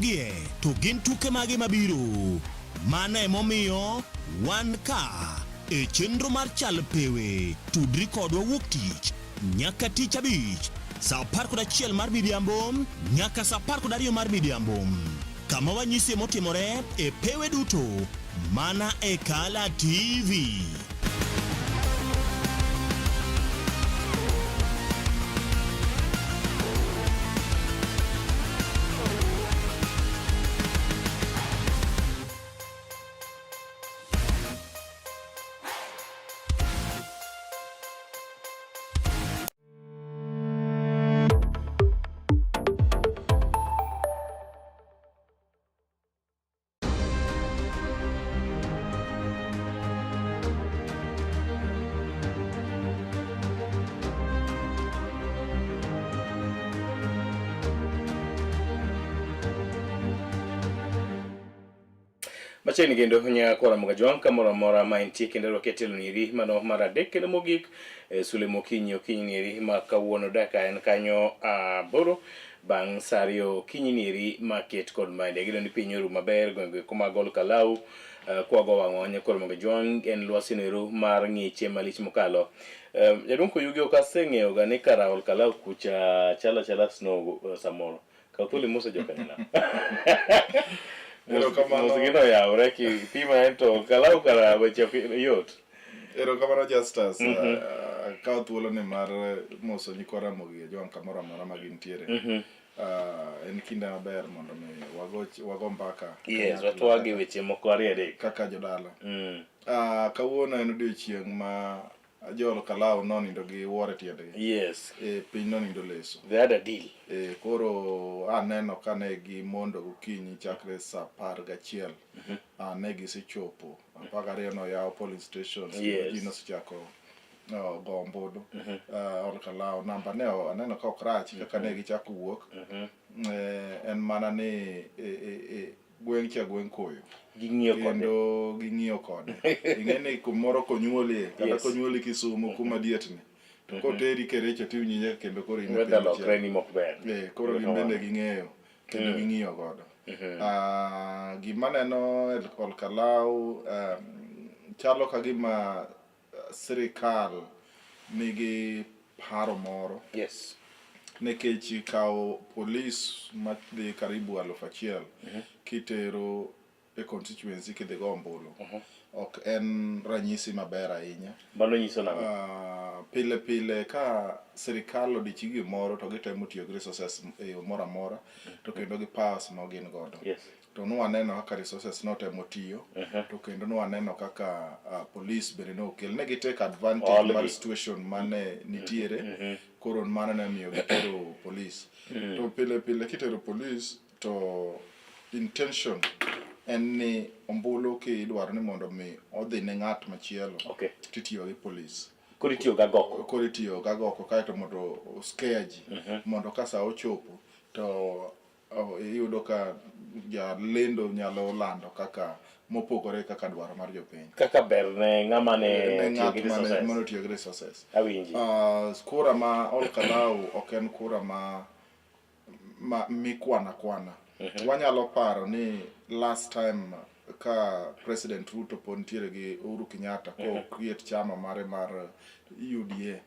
gie to gin tuke mage mabiro. Mano emomiyo wan ka e chenro mar chal pewe tudri kodwa wuok tich nyaka tich abich saa 11 mar midhiambo nyaka saa 12 mar midhiambo. Kama wanyisi motimore e pewe duto mana e Kala TV. Macheni kendo nya kora mugajwang kamora mora maintie kendo roketelo niri mano maradek kendo mogik sule mokinyi okinyi niri ma kawuono daka en kanyo boro bang sario kinyi niri maket kod mande gido ni pinyoru maber gwenge kuma gol kalau kwa go wangonye kora mugajwang en lwasi neru mar ngiche malich mokalo jadonko yugi ka sengeo ga ne karahol kalau kucha chala snow samoro ka tuli muso jokana. Ero kamano musigino ya ureki pima ento kalau kara weche yot. Ero kamano Justus ka thuolo ne mar moso nyikora mogi jwan kamora mara magintiere. En kinda maber mondo mi wago mbaka. Yes, watwagi weche moko ariyo kaka jodala. Kawuono en odiochieng' ma jol kalau nonindo gi wuore tiende. Yes. Piny nonindo leso. They had a deal. Koro aneno kane gi mondo gokinyi chakre saa 11 ne gisechopo 12 no yawo police stations. Yes. Ji nosechako go ombulu ol kalau namba ne aneno ka ok rach kaka ne gichako wuok. En mana ni gweng' cha gweng' koyo ging'iyo kode ing'eni kumoro konyuolie kata konyuoli Kisumu kuma dietni to koteri Kericho tiwinje kendo koro koro gimbende ging'eyo kendo ging'iyo godo. Gima neno ol kalau chalo ka gima sirikal nigi paro moro. Yes. Nekech kao police madhi karibu 1,000 kitero e constituency kidhigo ombulu ok en ranyisi maber ahinya. Mano nyiso nang'o? Pile ka sirikal odichi gimoro to gitemo tiyo gi resources e yo moro amora to kendo gi powers ma gin godo. Yes. To nwaneno kaka resources notemo tiyo to kendo nwaneno kaka police bende nokel ne gitake advantage mar situation mane nitiere. Koro mana ne miyo gitero police. To pile kitero police to intention en ni ombulu ki idwaro ni mondo mi odhi ne ng'at machielo titiyo gi police. Koro itiyo gagoko kaeto mondo scare ji mondo ka saa ochopo to iyudo ka jalendo nyalo lando kaka mopogore kaka dwaro mar jopiny. Kaka ber ne ng'ama ne tiyo gi resources. Awinji. Kura ma ol kalau ok en kura ma mikwana. Wanyalo paro ni last time ka President Ruto pontiere gi Uhuru Kenyatta ko create chama mare mar UDA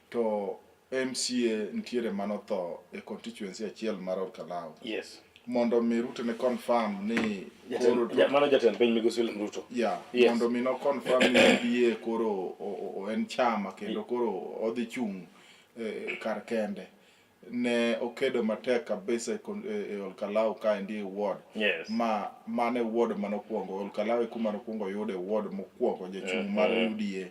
to MCA ntiere manotho e constituency achiel mar ol kalau. Yes. Mondo mi Ruto ne confirm ni mano jatend piny migosi Ruto. Mondo mi no confirm ni UDA koro en chama kendo koro odhi chung kar kende. Ne okedo matek kabisa e ol kalau ka endi ward. Yes. Mane ward manokuongo ol kalau kuma nokuongo yude ward mokuongo jachung mar UDA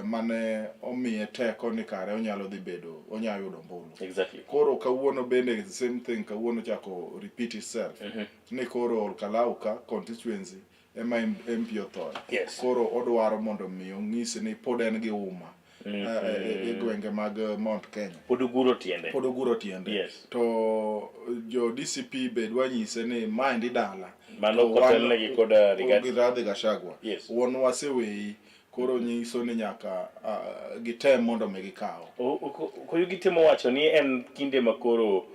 mane omiye teko ni kare onyalo dhi bedo onyalo yudo ombulu. Exactly. Koro kawuono bende the same thing kawuono chako repeat itself. Ni koro ol kalau ka constituency ema MP otho. Yes. Koro odwaro mondo mi ong'isi ni pod en gi uma gwenge mag Mount Kenya. Pod oguro tiende. Yes. To jo DCP be dwa nyise ni maendi dala. Mano kotelnegi kod Rigathi Gachagua. Yes. Won wasewei koro nyiso ni nyaka gitem mondo me gikaw. Koyo gitemo wacho ni en kinde makoro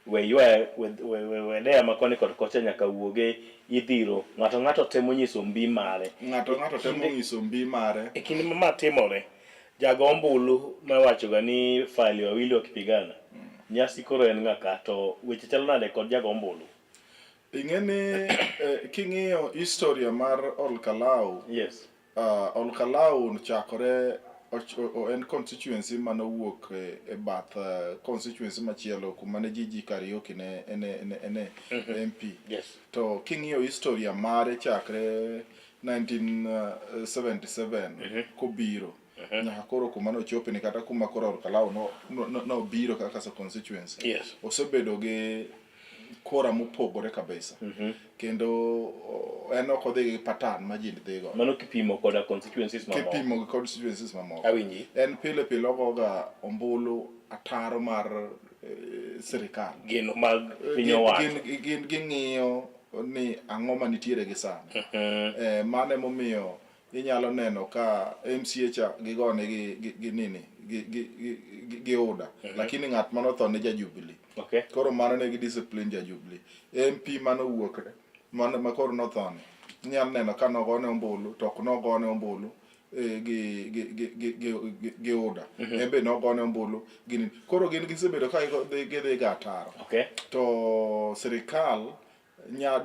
we dea makoni kod kocha nyaka wuoge idhiro ng'ato temo nyiso mbi mare ng'ato temo nyiso mbi mare e kinde ma timore jago ombulu mawachoga ni Fali wawili wakipigana nyasi koro en ng'aka to weche chalo nade kod jago ombulu ing'eni king'iyo historia mar Olkalau yes Olkalau chakore en constituency manowuok e bath constituency machielo kuma ne Gigi Kariuki ne MP yes to king'iyo historia mare chakre 1977 kobiro nyaka koro kuma nochope ni kata kuma koro Olkalau no biro kaka constituency yes osebedo gi kora mopogore kabisa kendo en ok odhi gi pattern ma ji dhigo mano kipimo koda constituencies mamoko awinji en pile ogoga ombulu ataro mar sirikal gino mag piny owacho ging'iyo ni ang'o manitiere gi sani mano emomiyo inyalo neno ka MCA cha gigone gi nini gi UDA lakini ng'at manotho ne ja Jubilee okay koro mano ne gi discipline ja Jubilee MP manowuokre mano makoro nothone inyalo neno ka nogone ombulu to ok nogone ombulu gi UDA embe nogone ombulu gini koro gin gisebedo ka gidhi ga ataro okay to sirikal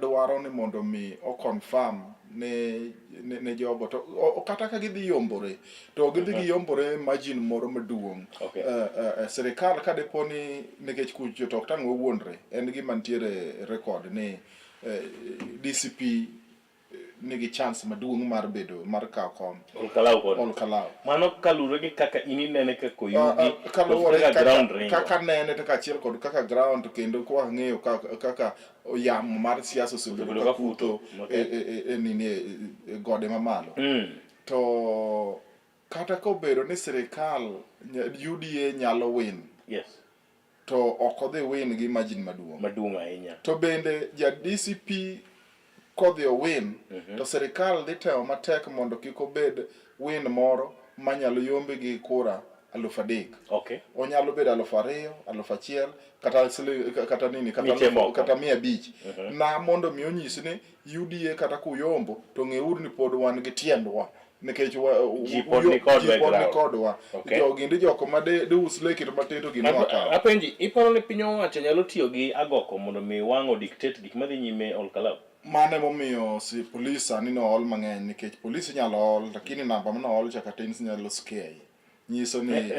dwaro ni mondo mi o confirm ne jogo to kata ka gidhi yombore to gidhi giyombore margin moro maduong' sirikal ka deponi nikech kucho to tang' owuondre en gima ntiere record ni DCP nigi chance maduong' mar bedo mar kawo kom Olkalau mano kalure gi kaka inene kako yugi kaka nene to kachiel kod kaka ground kendo kwa ng'eyo kaka yamo mar siasa osebedo ka kuto nini gode mamalo to kata kobedo ni sirikal UDA nyalo win yes to ok odhi win gi margin maduong' ahinya to bende ja DCP kodhi win to sirikal dhi temo matek mondo kik obed win moro manyalo yombe gi kura 3,000 okay onyalo bedo 2,000 1,000 kata nini kata 500 na mondo mi onyisi ni UDA kata kuyombo to ng'euru ni pod wan gi tiendwa nikech ji pod ni kodwa jogi ndi joko ma de us leki to matendo gino akawo apenji iparo ni piny owacho nyalo tiyo gi agoko mondo mi wang'o dictate gik madhi nyime Olkalau mane momiyo si police ani no ol mang'eny nikech police nyalo ol lakini namba mano ol chaka tins nyalo scare nyiso ni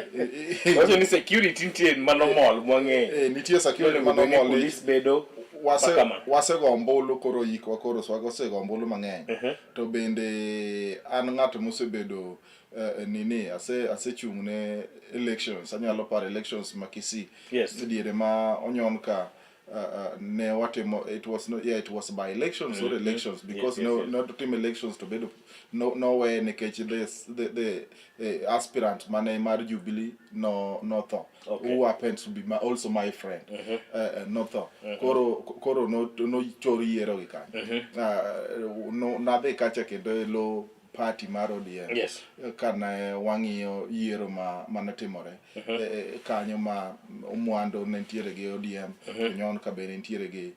wacho ni security nitie manomol mwang'e nitie security manomol police bedo wase go ombulu koro yikwa koro swago se go ombulu mang'eny to bende an ng'ato mosebedo nini ase chung ne elections anyalo par elections makisi diere ma onyon ka ne watimo it was by elections or elections because not team elections to bedo no way nikech the aspirant mane mar Jubilee no tho who happens to be also my friend no tho koro no chori yiero gi kan no nadhi kacha kendo lo party mar ODM kana wang'iyo yiero manatimore kanyo ma omwando ne ntiere gi ODM nyon ka bene ntiere gi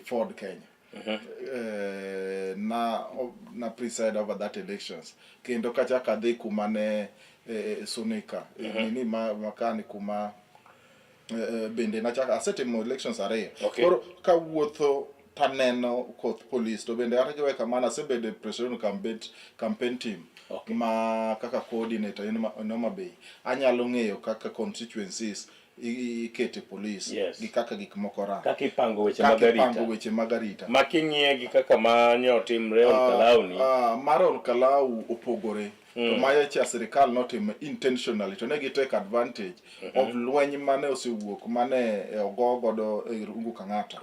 Ford Kenya na preside over that elections kendo kacha kadhi kuma ne Sonika nini makani kuma bende nachaka asetimo elections ariyo koro kawuotho taneno koth police to bende ata giweka mana sebede president campaign team ma kaka coordinator in Homa Bay anyalo ng'eyo kaka constituencies ikete police gi kaka gik moko ra kaka ipango weche magarita making'iye gi kaka manyo timre Olkalau ni mar Olkalau opogore to maya cha sirikal notim intentionally to ne gi take advantage of lweny mane osewuok mane ogogodo e rungu kang'ata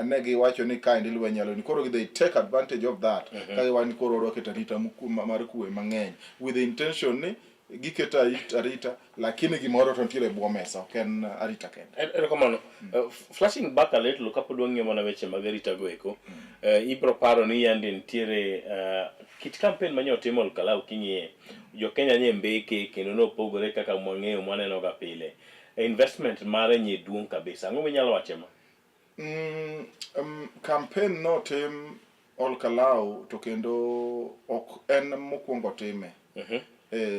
ne gi wacho ni kind lweny alo ni koro they take advantage of that ka wani koro rocket arita mar kuwe mang'eny with the intention ni giketa arita lakini gimoro to ntiere bwo mesa ok en arita kende erokamano flashing back a little kapod wang'iyo mana weche mag arita go eko ibro paro ni yande ntiere kit campaign manyo timo Olkalau king'iye jo Kenya nye mbeke kendo no pogore kaka mwang'eyo mwaneno ga pile investment mare nye duong kabisa. Ang'o minyalo wacho ma? Campaign no tim Olkalau to kendo ok en mokwongo time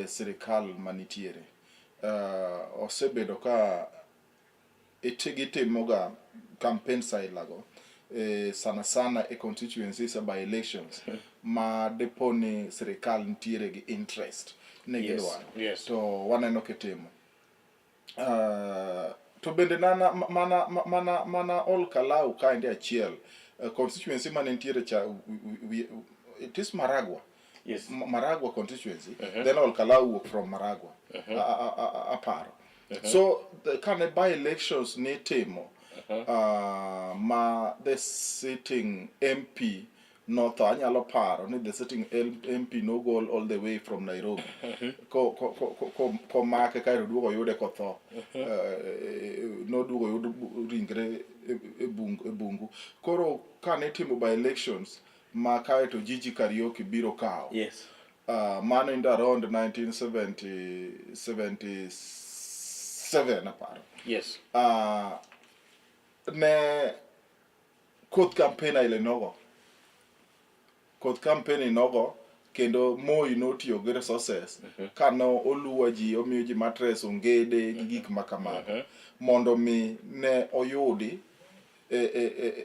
sirikal manitiere. Osebedo ka gitimoga campaign sailago sana sana e constituencies by elections ma deponi sirikal nitiere gi interest ne gidwaro. To waneno kitimo. To bende mana Olkalau kaendi achiel constituency mane nitiere it is Maragua. Yes. Maragua constituency. Then Olkalau work from Maragua. Aparo. So the kind of by elections ne timo ma the sitting MP North anyalo paro ni the sitting MP no go all the way from Nairobi. Ko make ka duogo yude ko tho. No duogo yudo ringre e bungu. Koro kane timo by elections ma kae to Gigi Kariuki biro kao. Yes. Man in around 1977 aparo. Yes. Ne koth campaign ile nogo. Koth campaign nogo kendo Moi notiyo gi resources kano oluwa ji omiyo ji mattress ongede gi gik makamago mondo mi ne oyudi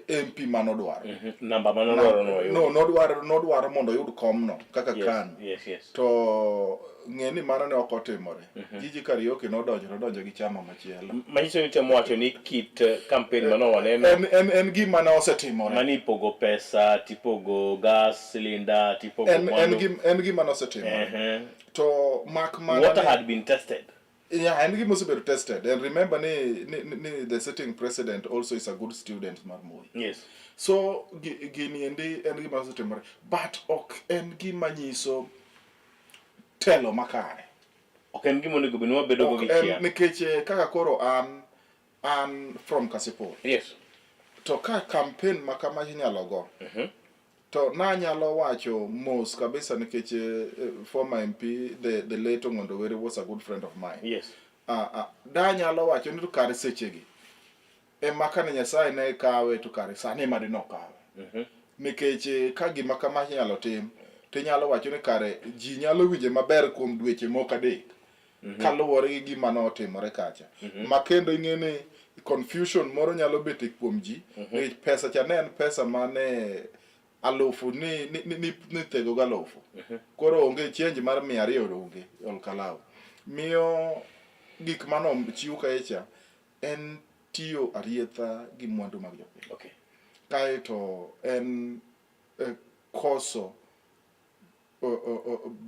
MP manodwaro. Namba manodwaro no nodwaro mondo oyud komno kaka kan. Yes. To ng'eni mano ne ok otimore. Gigi Kariuki nodonjo gi chama machielo. Manyiso ni temo wacho ni kit campaign mano waneno en gima ne osetimore. Mani ipogo pesa, tipogo gas cylinder, tipogo en gima ne osetimore. To water had been tested. Yeah, and he must be tested. And remember, the sitting president also is a good student, Marmoi. Yes. So, Guinea and he must be, but ok and Gimanyiso telo makare. Ok and Gimoni Gubino Bedo and Nikeche Kakakoro and from Kasipo. Yes. To ka campaign makamajinya logo. To nanyalo wacho mos kabisa nikeche former MP the late Ngondowere was a good friend of mine. Yes. Danyalo wacho ni to kare sechegi. E makane Nyasaye ne kawe to kare sane made no kawe. Nikeche ka gima kama nyalo tim, to nyalo wacho ni kare ji nyalo winje maber kuom dweche moko adek. Kaluwore gi gima notimore kacha. Makendo ing'ene confusion moro nyalo bete kuom ji. Pesa cha ne en pesa mane alufu ni tego galofu. Koro onge change mar 200 onge Olkalau. Miyo gik mano chiu kaecha en tiyo arietha gi mwandu mag jopiny. Okay. Kaeto en koso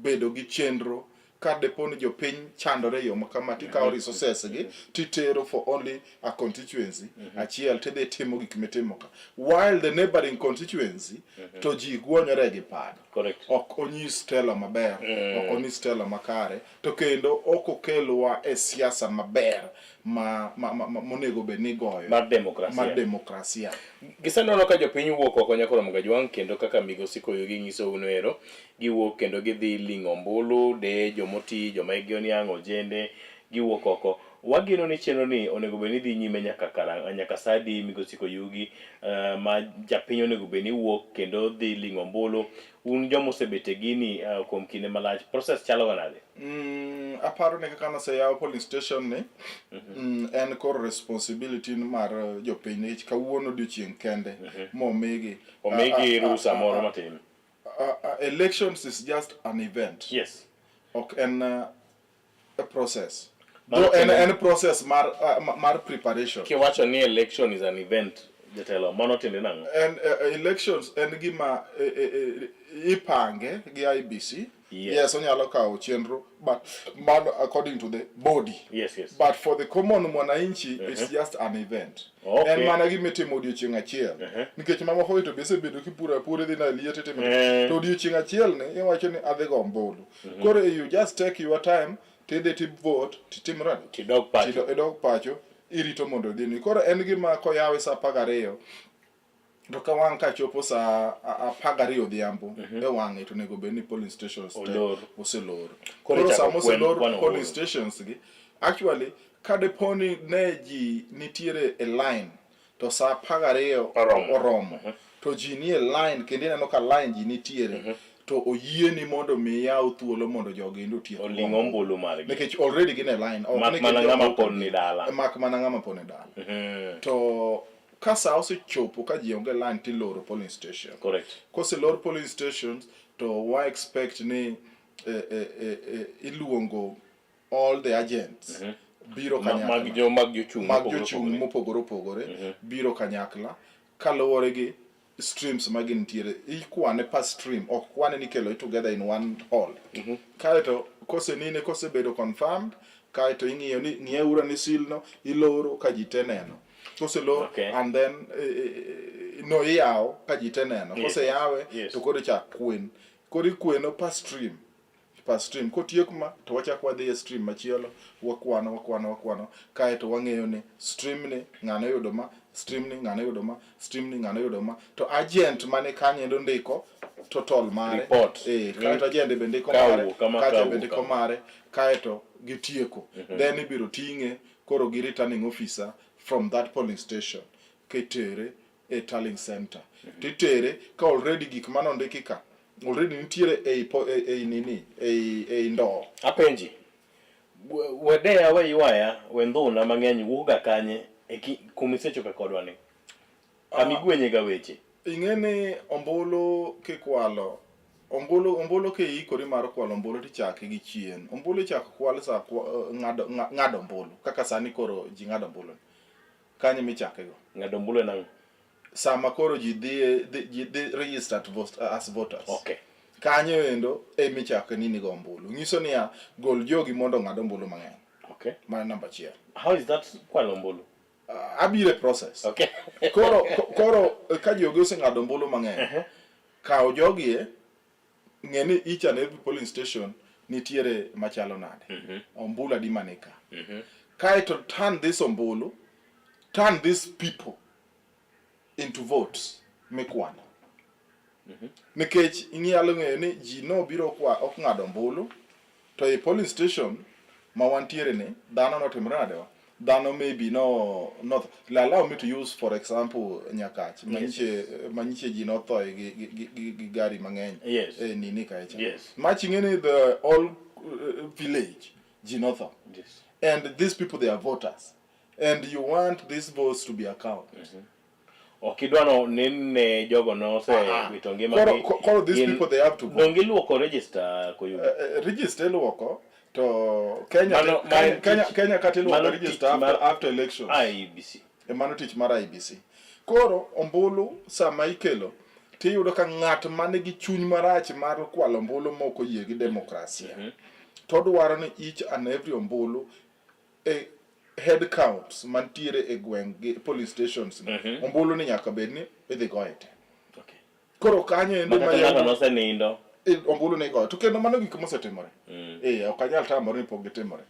bedo gi chenro ka deponi jopiny chandore yo makamati ka resources gi titero for only a constituency achiel tedhi timo gik mitimo ka while the neighboring constituency to ji gwonyore gi pad. Correct. Ok onyis telo maber, ok onyis telo makare to kendo ok okelwa e siasa maber monego bed ni goyo mar demokrasia. Gisenono ka jopiny wuok oko nyakoro Mugajwang kendo kaka migosi Koyogi nyiso unwero giwuok kendo gidhi ling'o ombulu de jomoti joma igi oniang' ojende giwuok oko. Wagino ni chenro ni onego bed ni dhi nyime nyaka sadi migosi Koyogi ma japiny onego bed ni wuok kendo dhi ling'o ombulu. Un jomo osebete gini kuom kinde malach process chalo nade? Aparo ni kaka noseyaw police station ni en kor responsibility mar jopiny kawuono odiochieng' kende momigi rusa moro matin. Elections is just an event. Yes. Ok en a process. Though en process mar preparation. Kiwacho ni election is an event jatelo mano tinde nango. And elections en gima ipange gi IBC. Yes, onyalo kawo chenro, but according to the body. Yes. But for the common mwananchi, it's just an event. Okay. En mana gimitimo odiochieng' achiel. Nikech mamoko to bese bedo kipura dhi na liete timo. To odiochieng' achiel ne iwacho ni adhi go ombulu. Koro you just take your time, tidhi tip vote, titim radi. Tidog pacho, irito mondo dhi ni. Koro en gima koyawe sa 12. To ka wang' ka chopo sa 12 odhiambo e wang'e to nego bed ni police stations oselor. Koro sama oselor police stations gi actually kadeponi ne ji nitiere e line to sa 12 oromo to ji nie line kendo ineno ka line ji nitiere to oyieni mondo mi yaw thuolo mondo jogi otiek olingo ombulu margi nikech already gin e line mak mana ng'ama pon ni dala mak mana ng'ama pon ni dala to ka sa osechopo ka ji onge line tiloro polling station correct koselor polling stations to wa expect ni iluongo all the agents biro kanyakla mag jochung' mopogore opogore biro kanyakla kaluwore gi streams magintiere ikwane per stream ok kwane ni kelo together in one hall kaeto kosebedo confirmed kaeto ing'iyo ni ng'ieura ni silno iloro ka ji te neno koselor and then no iyaw ka ji te neno koseyawe to koro chak kwen koro ikweno per stream kotiek ma to wachak wadhi e stream machielo wakwano kaeto wang'eyo ni stream ni ng'ano yudo ma stream ni ng'ano yudo ma stream ni ng'ano yudo ma to agent mane kanyendo ndiko total mare kaeto agent be ndiko mare kaeto be ndiko mare kaeto gitieko then ibiro ting'e koro gi returning officer from that polling station ketere e tallying center titere ka already gik manondiki ka already nitiere ei ndoo apenji wedeya weywaya wendhuna mang'eny wuoga kanye kumisecho ka kodwa ni amigwenye ga weche ing'eni ombulu kikwalo ombulu kiikori mar kwalo ombulu tichake gi chien ombulu ichako kwal sa ng'ado ombulu kaka sani koro ji ng'ado ombulu kanye michake go ng'ado ombulu nang sama koro ji dhi registered as voters okay kanyo endo emichake nini go ombulu nyiso niya gol jogi mondo ng'ad ombulu mang'eny okay ma number achiel how is that kwalo ombulu abire process okay koro ka jogi oseng'ado ombulu mang'eny kawo jogi ng'eni each and every polling station nitiere machalo nade ombulu adi manika kaeto turn these people into votes mikwano nikech inyalo ng'eyo ni ji no biro ok ng'ado ombulu to e polling station ma wantiere ni dhano notimre nadewa dhano maybe no allow me to use for example Nyakach manyiche ji nothoe gi gari mang'eny nini kaecha maching'eni the all village ji notho and these people they are voters and you want these votes to be accounted okidwano nene jogo no se witonge magi koro these people they have to vote dongi luoko register ko yudo register luoko to Kenya katiluoko register after elections IEBC mano tich mar IEBC koro ombulu sama ikelo tiyudo ka ng'at mane gi chuny marach mar kwalo ombulu moko yie gi demokrasia to dwaro ni each and every ombulu head counts mantiere e gweng' police stations ombulu ni nyaka bed ni idhi goye te koro kanyo endo nindo ombulu ni goyo to kendo mano gik mosetimore ok anyal tamore ni pok gitimore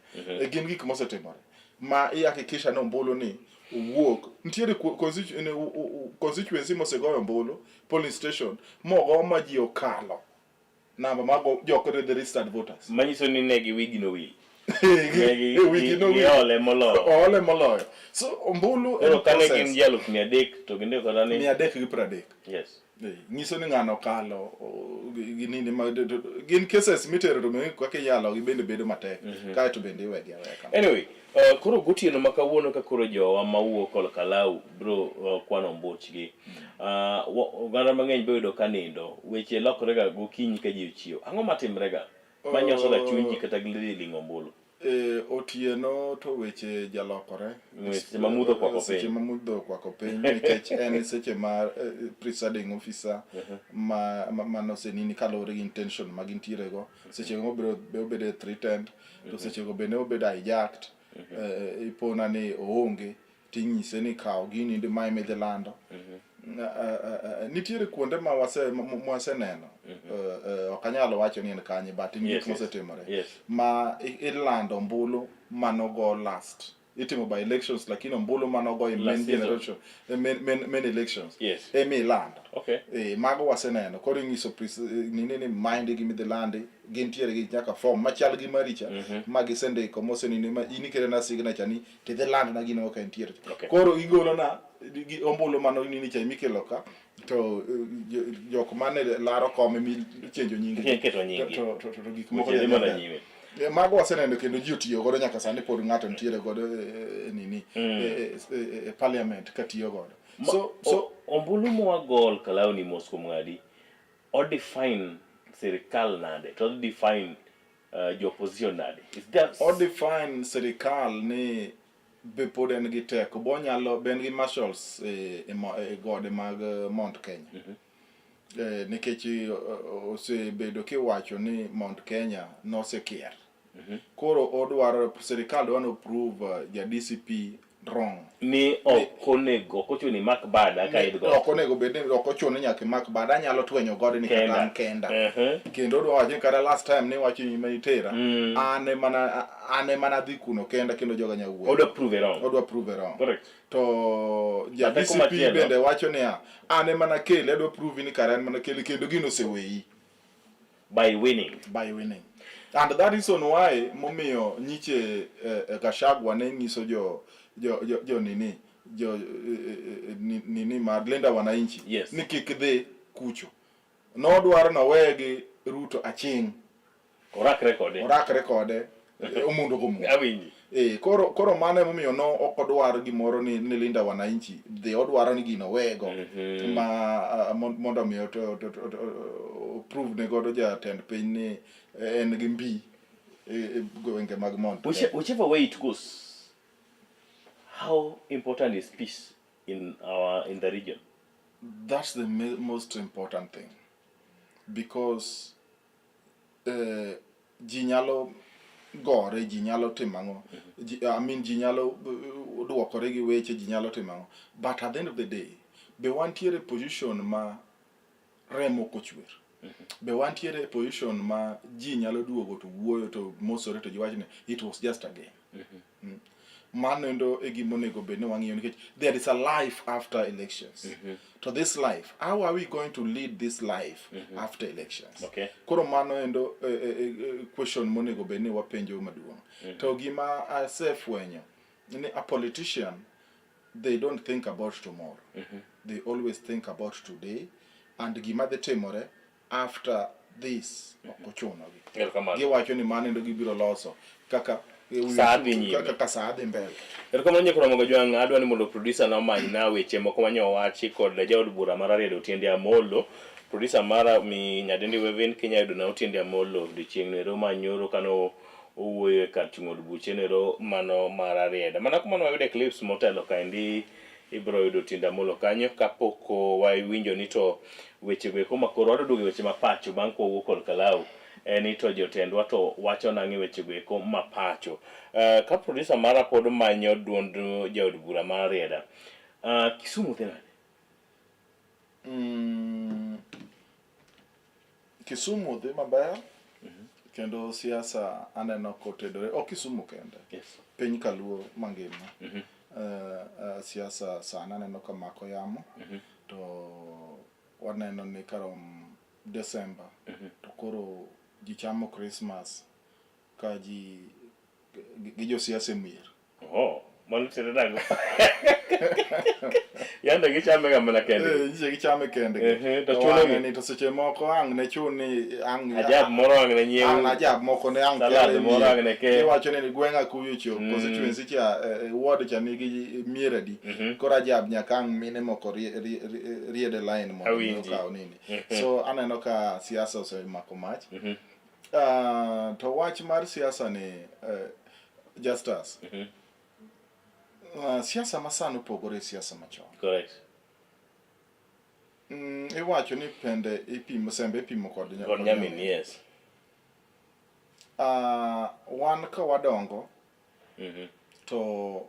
gin gik mosetimore ma ihakikisha ni ombulu ni wuok nitiere constituency mosegoyo ombulu polling station mogo ma ji okalo namba mago jok registered voters manyiso ni ne gi wigi no wil ole moloyo so ombulu kane gin jaluk 300 to ginde kota ni 330 yes nyiso ni ng'ano kalo ginini gin cases mitero to me kaka yalo gi bende bedo matek kaeto bende iwegi aweka anyway koro gotieno makawuono ka koro jowa mawuok kol Kalau bro kwano ombuchgi oganda mang'eny bedo ka nindo weche lokore ga gokinyi ka ji ochiew ang'o matimre ga manyoso ga chunyi kata giling'o ombulu otieno to weche jalokore seche mamudho kwako piny nikech en seche mar presiding officer manosenini kaluwore gi intention magintiere go seche go obedo threatened to seche go bende obedo hijacked ipona ni oonge tinyise ni kawo gini ndi ma imidhi lando nitiere kuonde ma waseneno ok anyalo wacho ni en kanye but gik mosetimore ma ilando ombulu manogo last itimo by elections lakini ombulu manogo e main generation main elections emi land mago waseneno koro ing'iso nini mind gi midhi landi gintiere gi nyaka form machal gi maricha ma gisendiko mosenini ma inikere na signature ni tidhi land na gino ka entiere koro igolo na ombulu mano nini cha mikelo ka to jok mane laro kome mi chenjo nyingi to gik moko mago waseneno kendo ji otiyo godo nyaka sani pod ng'ato nitiere godo nini parliament katiyo godo so ombulu mwagol Kalau ni Moscow ngadi o define serikal nade to define the opposition nade is that o define serikal ni be pod en gi teko bo nyalo ben gi marshals gode mag Mount Kenya nikech osebedo kiwacho ni Mount Kenya nosekier koro odwaro serikal dwano prove ja DCP wrong ni okonego kochuni mak bada ka idgo okonego bed ni okochuni nyaka mak bada nyalo twenyo gode ni kata kenda kendo odwacho kata last time ni wacho ni Meditera ane mana dhi kuno kenda kendo joga nyawuoyo odwa prove wrong correct to ja DCP bende wacho ni ane mana kele odwa prove ni kara mana kele kendo gino seweyi by winning and that is on why momiyo nyiche Gachagua ne nyiso nini madlenda wananchi ni kik dhi kucho nodwaro na wegi Ruto aching orakre kode omundo gomu koro mane momiyo no okodwar gimoro ni linda wananchi dhi odwaro ni gino wego ma mondo miyo prove ne godo jatend piny ni en gi mbi gwenge mag Mount whichever way it goes. How important is peace in the region? That's the most important thing, because ji nyalo gore, ji nyalo timango, ji nyalo duokore gi weche, ji nyalo timango, but at the end of the day be wantiere position ma remo kochwer. Be wantiere position ma ji nyalo duogo to wuoyo to mosore to jiwachne it was just a game. Manendo egimonego bene wang'iyo nikech there is a life after elections. To this life, how are we going to lead this life after elections? Koro mano endo question monego bene wapenjo maduong'. To gima asefwenyo ni a politician, they don't think about tomorrow. They always think about today and gima dhi timore after this okochuno gi. Giwacho ni mano endo gibiro loso kaka saadhi mbele. Erokamano nyakoro Mogo Jwang', adwa ni mondo producer na many na weche moko manyowachi kod jaod bura mar Riedo Otiende Amollo. Producer mara mi nyadendi Wevin Kenya yudo na Otiende Amollo odiochieng' nero manyoro kano owuoyo e kar ting'o od buche nero mano mar Riedo. Mana kumano wayude clips motelo kaendi ibro yudo Otiende Amollo kanyo kapok wawinjo ni to weche go makoro wadoduogo weche mapacho bang' kowuok kod Kalau. Ni to jotendwa to wacho nang'e weche go mapacho. Ka producer mara pod manyo duond jaod bura mar Riedo. Kisumu dhi nade? Kisumu dhi maber. Kendo siasa aneno kotedore Kisumu kende. Piny Kaluo mangima. Siasa sana aneno ka mako yamo. To waneno ni karom December. To koro ji chamo Christmas ka ji jo siasa mier. Mano tere dago. Yanda gichame ga mana kende. Gichame kende. To chuno ni to seche moko ang ne chuni ang ajab moro ang ne nyiew. Ang ajab moko ne ang kere moro ang ne ke. Iwacho ni gwenga kuyo cho constituency cha ward cha nigi mier adi. Kora ajab nyaka ang mine moko riede line mo ka nini. So aneno ka siasa osemako mach. To wach mar siasa ni Justus. Siasa masano pogore siasa machon. Correct. Iwacho ni pende sembe ipimo kod nyamin, yes. Wan ka wadongo to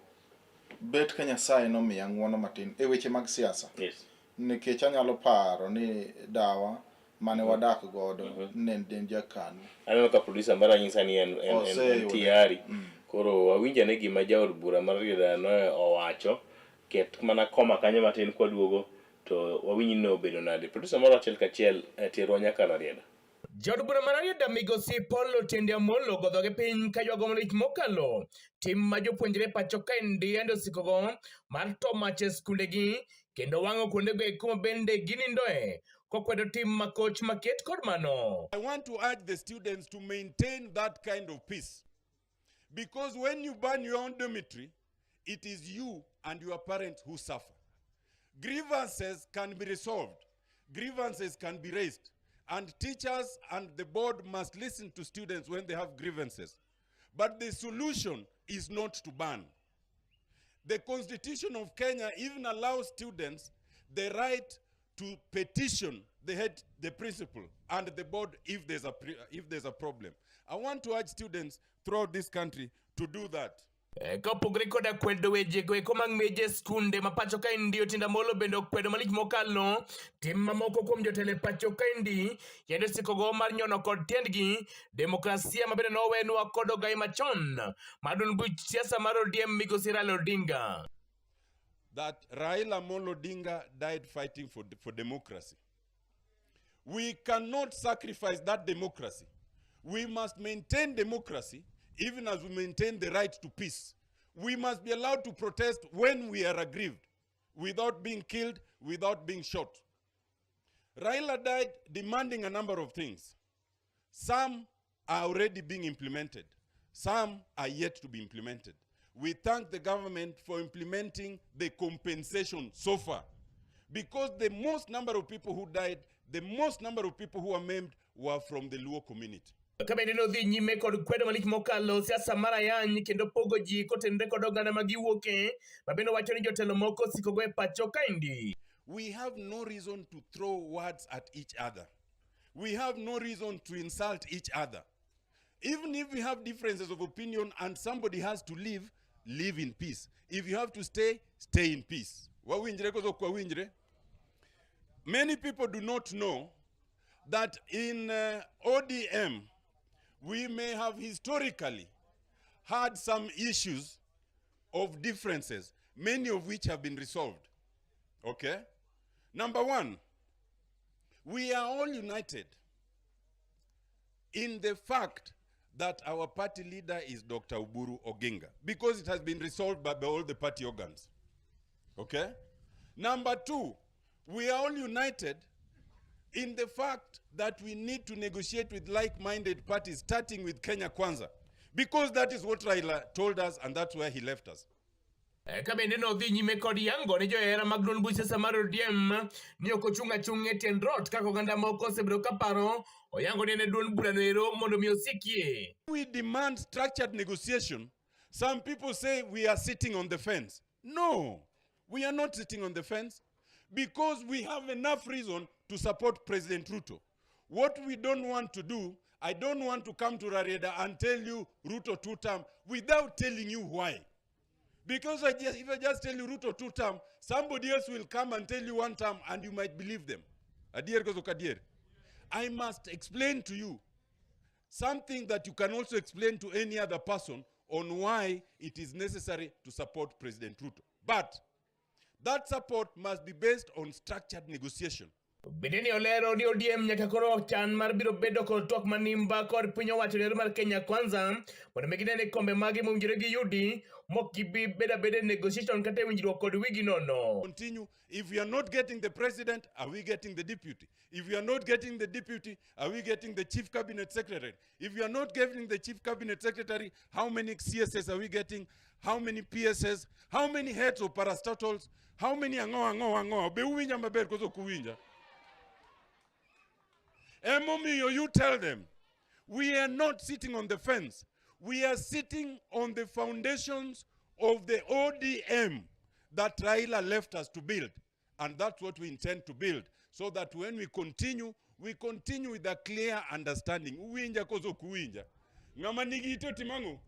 bet ka Nyasaye nomiya ng'wono matin e weche mag siasa. Yes. Nikech anyalo paro ni dawa mane wadak godo ne den jakano. Aneno ka producer mara nyisa ni en tiari. Koro wawinja ne gima jaod bura mar Rarieda no owacho, ket mana koma kanyo matin kwa duogo to wawinji no bedo nade. Producer moro achiel kachiel tierwa nyaka Rarieda. Jaod bura mar Rarieda migosi Paul Otiende Amollo godhoge piny ka ywago malich mokalo tim ma jopuonjre pacho kaendi endo sikogo mar to mach e skundegi kendo wang'o kuondego eko ma bende ginindoe kokwedo tim ma koch maket kod mano. I want to urge the students to maintain that kind of peace, because when you burn your own dormitory, it is you and your parents who suffer. Grievances can be resolved, grievances can be raised, and teachers and the board must listen to students when they have grievances. But the solution is not to ban. The Constitution of Kenya even allows students the right to petition the principal and the board if there's a problem. I want to urge students throughout this country to do that. Kopogre koda kwedo wejego eko mag meje skunde ma pacho kaendi Otiende Amollo bende okwedo malich mokalo tim mamoko kuom jotelo pacho kaendi yendo sikogo mar nyono kod tiendgi demokrasia ma bende nowenwa kod ogai machon mar duond buch siasa mar ODM migosi Raila Odinga. That Raila Amollo Odinga died fighting for democracy. We cannot sacrifice that democracy. We must maintain democracy even as we maintain the right to peace. We must be allowed to protest when we are aggrieved, without being killed, without being shot. Raila died demanding a number of things. Some are already being implemented. Some are yet to be implemented. We thank the government for implementing the compensation so far, because the most number of people who died, the most number of people who were maimed were from the Luo community. Kabende no dhi nyime kod kwedo malich mokalo siasa mar ayany kendo pogo ji kotenre kod oganda ma giwuoke ma bende wacho ni jotelo moko sikogo e pacho kaendi. We have no reason to throw words at each other. We have no reason to insult each other. Even if we have differences of opinion and somebody has to live in peace. If you have to stay in peace. Many people do not know that in ODM, we may have historically had some issues of differences, many of which have been resolved. Okay? Number one, we are all united in the fact that our party leader is Dr. Oburu Oginga, because it has been resolved by all the party organs. Okay? Number two, we are all united in the fact that we need to negotiate with like-minded parties, starting with Kenya Kwanza, because that is what Raila told us and that's where he left us. Kabende no dhi nyime kod yango ne johera mag duond buch siasa mar ODM ni ok ochung' achung' e tiend rot kaka oganda moko osebedo kaparo oyango ne duond burano ero mondo mi osikie. We demand structured negotiation. Some people say we are sitting on the fence. No, we are not sitting on the fence, because we have enough reason to support President Ruto. What we don't want to do, I don't want to come to Rarieda and tell you Ruto 2-term without telling you why. Because if I just tell you Ruto 2-term, somebody else will come and tell you 1 term and you might believe them. I must explain to you something that you can also explain to any other person on why it is necessary to support President Ruto. But that support must be based on structured negotiation. Bende ni olero ni ODM nyaka koro chan mar biro bedo kod twak manimba kod piny owacho ner mar Kenya Kwanza mondo meginene kombe magi mowinjore gi yudi mok gibi beda negotiation kata winjruok kod wigi nono. Continue. If we are not getting the president, are we getting the deputy? If we are not getting the deputy, are we getting the chief cabinet secretary? If we are not getting the chief cabinet secretary, how many CSS are we getting? How many PSS? How many heads of parastatals? How many ango? Be uwinja maber koso kuwinja. Emomiyo, you tell them, we are not sitting on the fence. We are sitting on the foundations of the ODM that Raila left us to build. And that's what we intend to build, so that when we continue with a clear understanding. Uwinja koso kuwinja. Ngama nigi ito timango.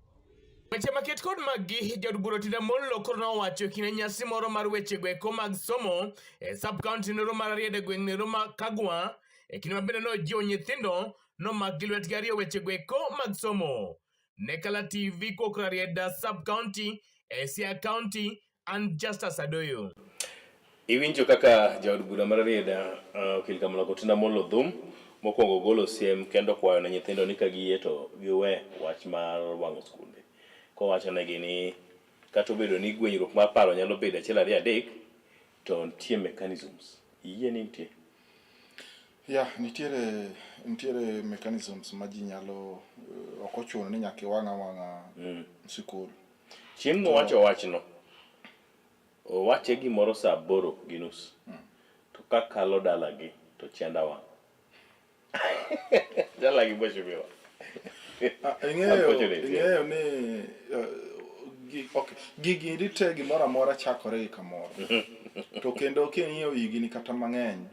Weche maket kod magi jaod bura Otiende Amollo koro nowacho kine nyasi moro mar weche go eko mag somo e sub-county nero mar Rarieda gweng' nero ma Kagwa e kinde mabende nojiwo nyithindo nomak gi lwetgi ariyo weche go eko mag somo. Nekala TV Kokrarieda Sub-County, Siaya County, and Justus Adoyo. Iwinjo kaka jaod bura mar Rieda okil Kamolo Kotinda Molo Dhum mokwongo golo siem kendo kwayo ne nyithindo ni ka giyie to giwe wach mar wang'o skunde. Kowacho negi ni kata obedo ni gwenyruok mar paro nyalo bedo achiel ariyo adek to nitie mechanisms. Iyie ni nitie? Nitiere mechanisms ma ji nyalo ok ochuno ni nyaka iwang'a sikul. Chieng' mowacho wachno owache gimoro saa 8:30 to kakalo dalagi to chenda wang'. Dalagi bochimiwa. Ing'eyo ni gigi rite gimoro amora chakore gi kamoro. To kendo king'iyo higni kata mang'eny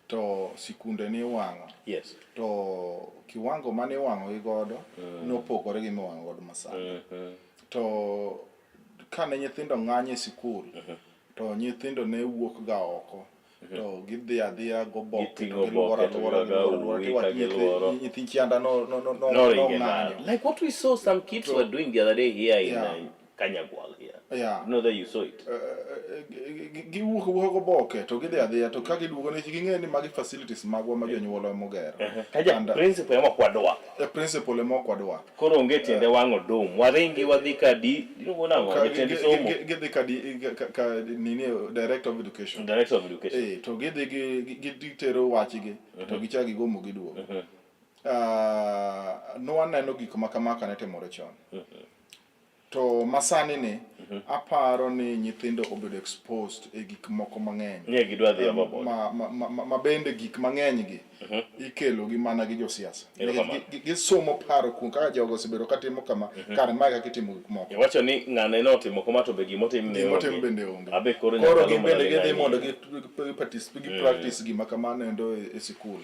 to sikunde ni wang'o. Yes. To kiwango mane iwang'o gi godo nopogore gi miwang'o godo masani. To kane nyithindo ng'anye sikul to nyithindo ne wuok ga oko to gidhi adhiya go boke to giluora nyithi chianda no ng'anyo. Like what we saw some kids were doing the other day here in Kanyagwal here. Yeah. You know that you saw it. Giwuok go boke to gidhi adhiya to ka giduogo ne ging'e ni magi facilities magwa ma jonyuol mogero. Kaja principal ema kwadwa. Principal ema kwadwa. Koro onge tiende wang'o dom. Waringi wadhi kadi iluongo nang'o tiende somo. Gidhi ka nini director of education. Director of education. To gidhi tero wachgi to gichagi gomo giduogo. Nwaneno gik makamaka ne timore chon. To masani ni aparo ni nyithindo obedo exposed e gik moko mang'eny. Nie gidwa dhi ababo. Ma bende gik mang'eny gi ikelo gi mana gi josiasa. Gisomo paro kun kaka jogo osebedo katimo kama kare ma ka kitimo gik moko. Iwacho ni ng'ane no timo kama to be gimotim ne onge. Gimotim bende onge. Abe koro bende gidhi mondo gi practice gima kamano endo e sikul.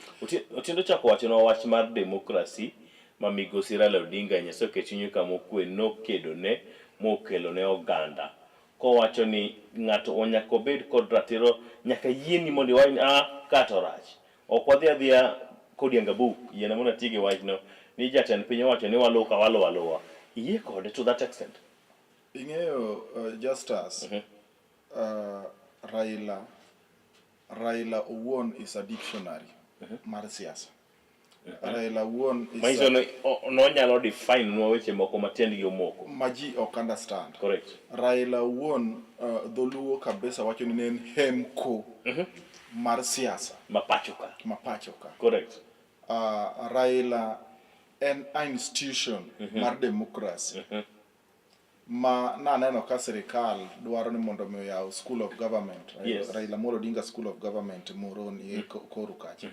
Otiendo chako wacho wach mar demokrasi ma Migosi Raila Odinga nyiso kechinyo kama okwe nokedo ne mokelo ne oganda. Kowacho ni ng'ato onyako bed kod ratiro nyaka yieni mondo iwach kato rach. Ok wadhi adhiya kodianga buk yiena mondo ati gi wachno ni jatend piny owacho ni walowa. Iyie kode to that extent. Ing'eyo Justus Raila owuon is a dictionary mar siasa. Raila owuon is no nyalo define no weche moko matiendgi omoko ma ji ok understand. Correct. Raila owuon dholuo kabisa wacho ni en hemko mar siasa ma pacho ka. Correct. Raila en institution mar democracy ma naneno ka sirikal dwaro ni mondo mi yaw School of Government. Yes. Raila Amolo Odinga School of Government Moroni Koru kacha.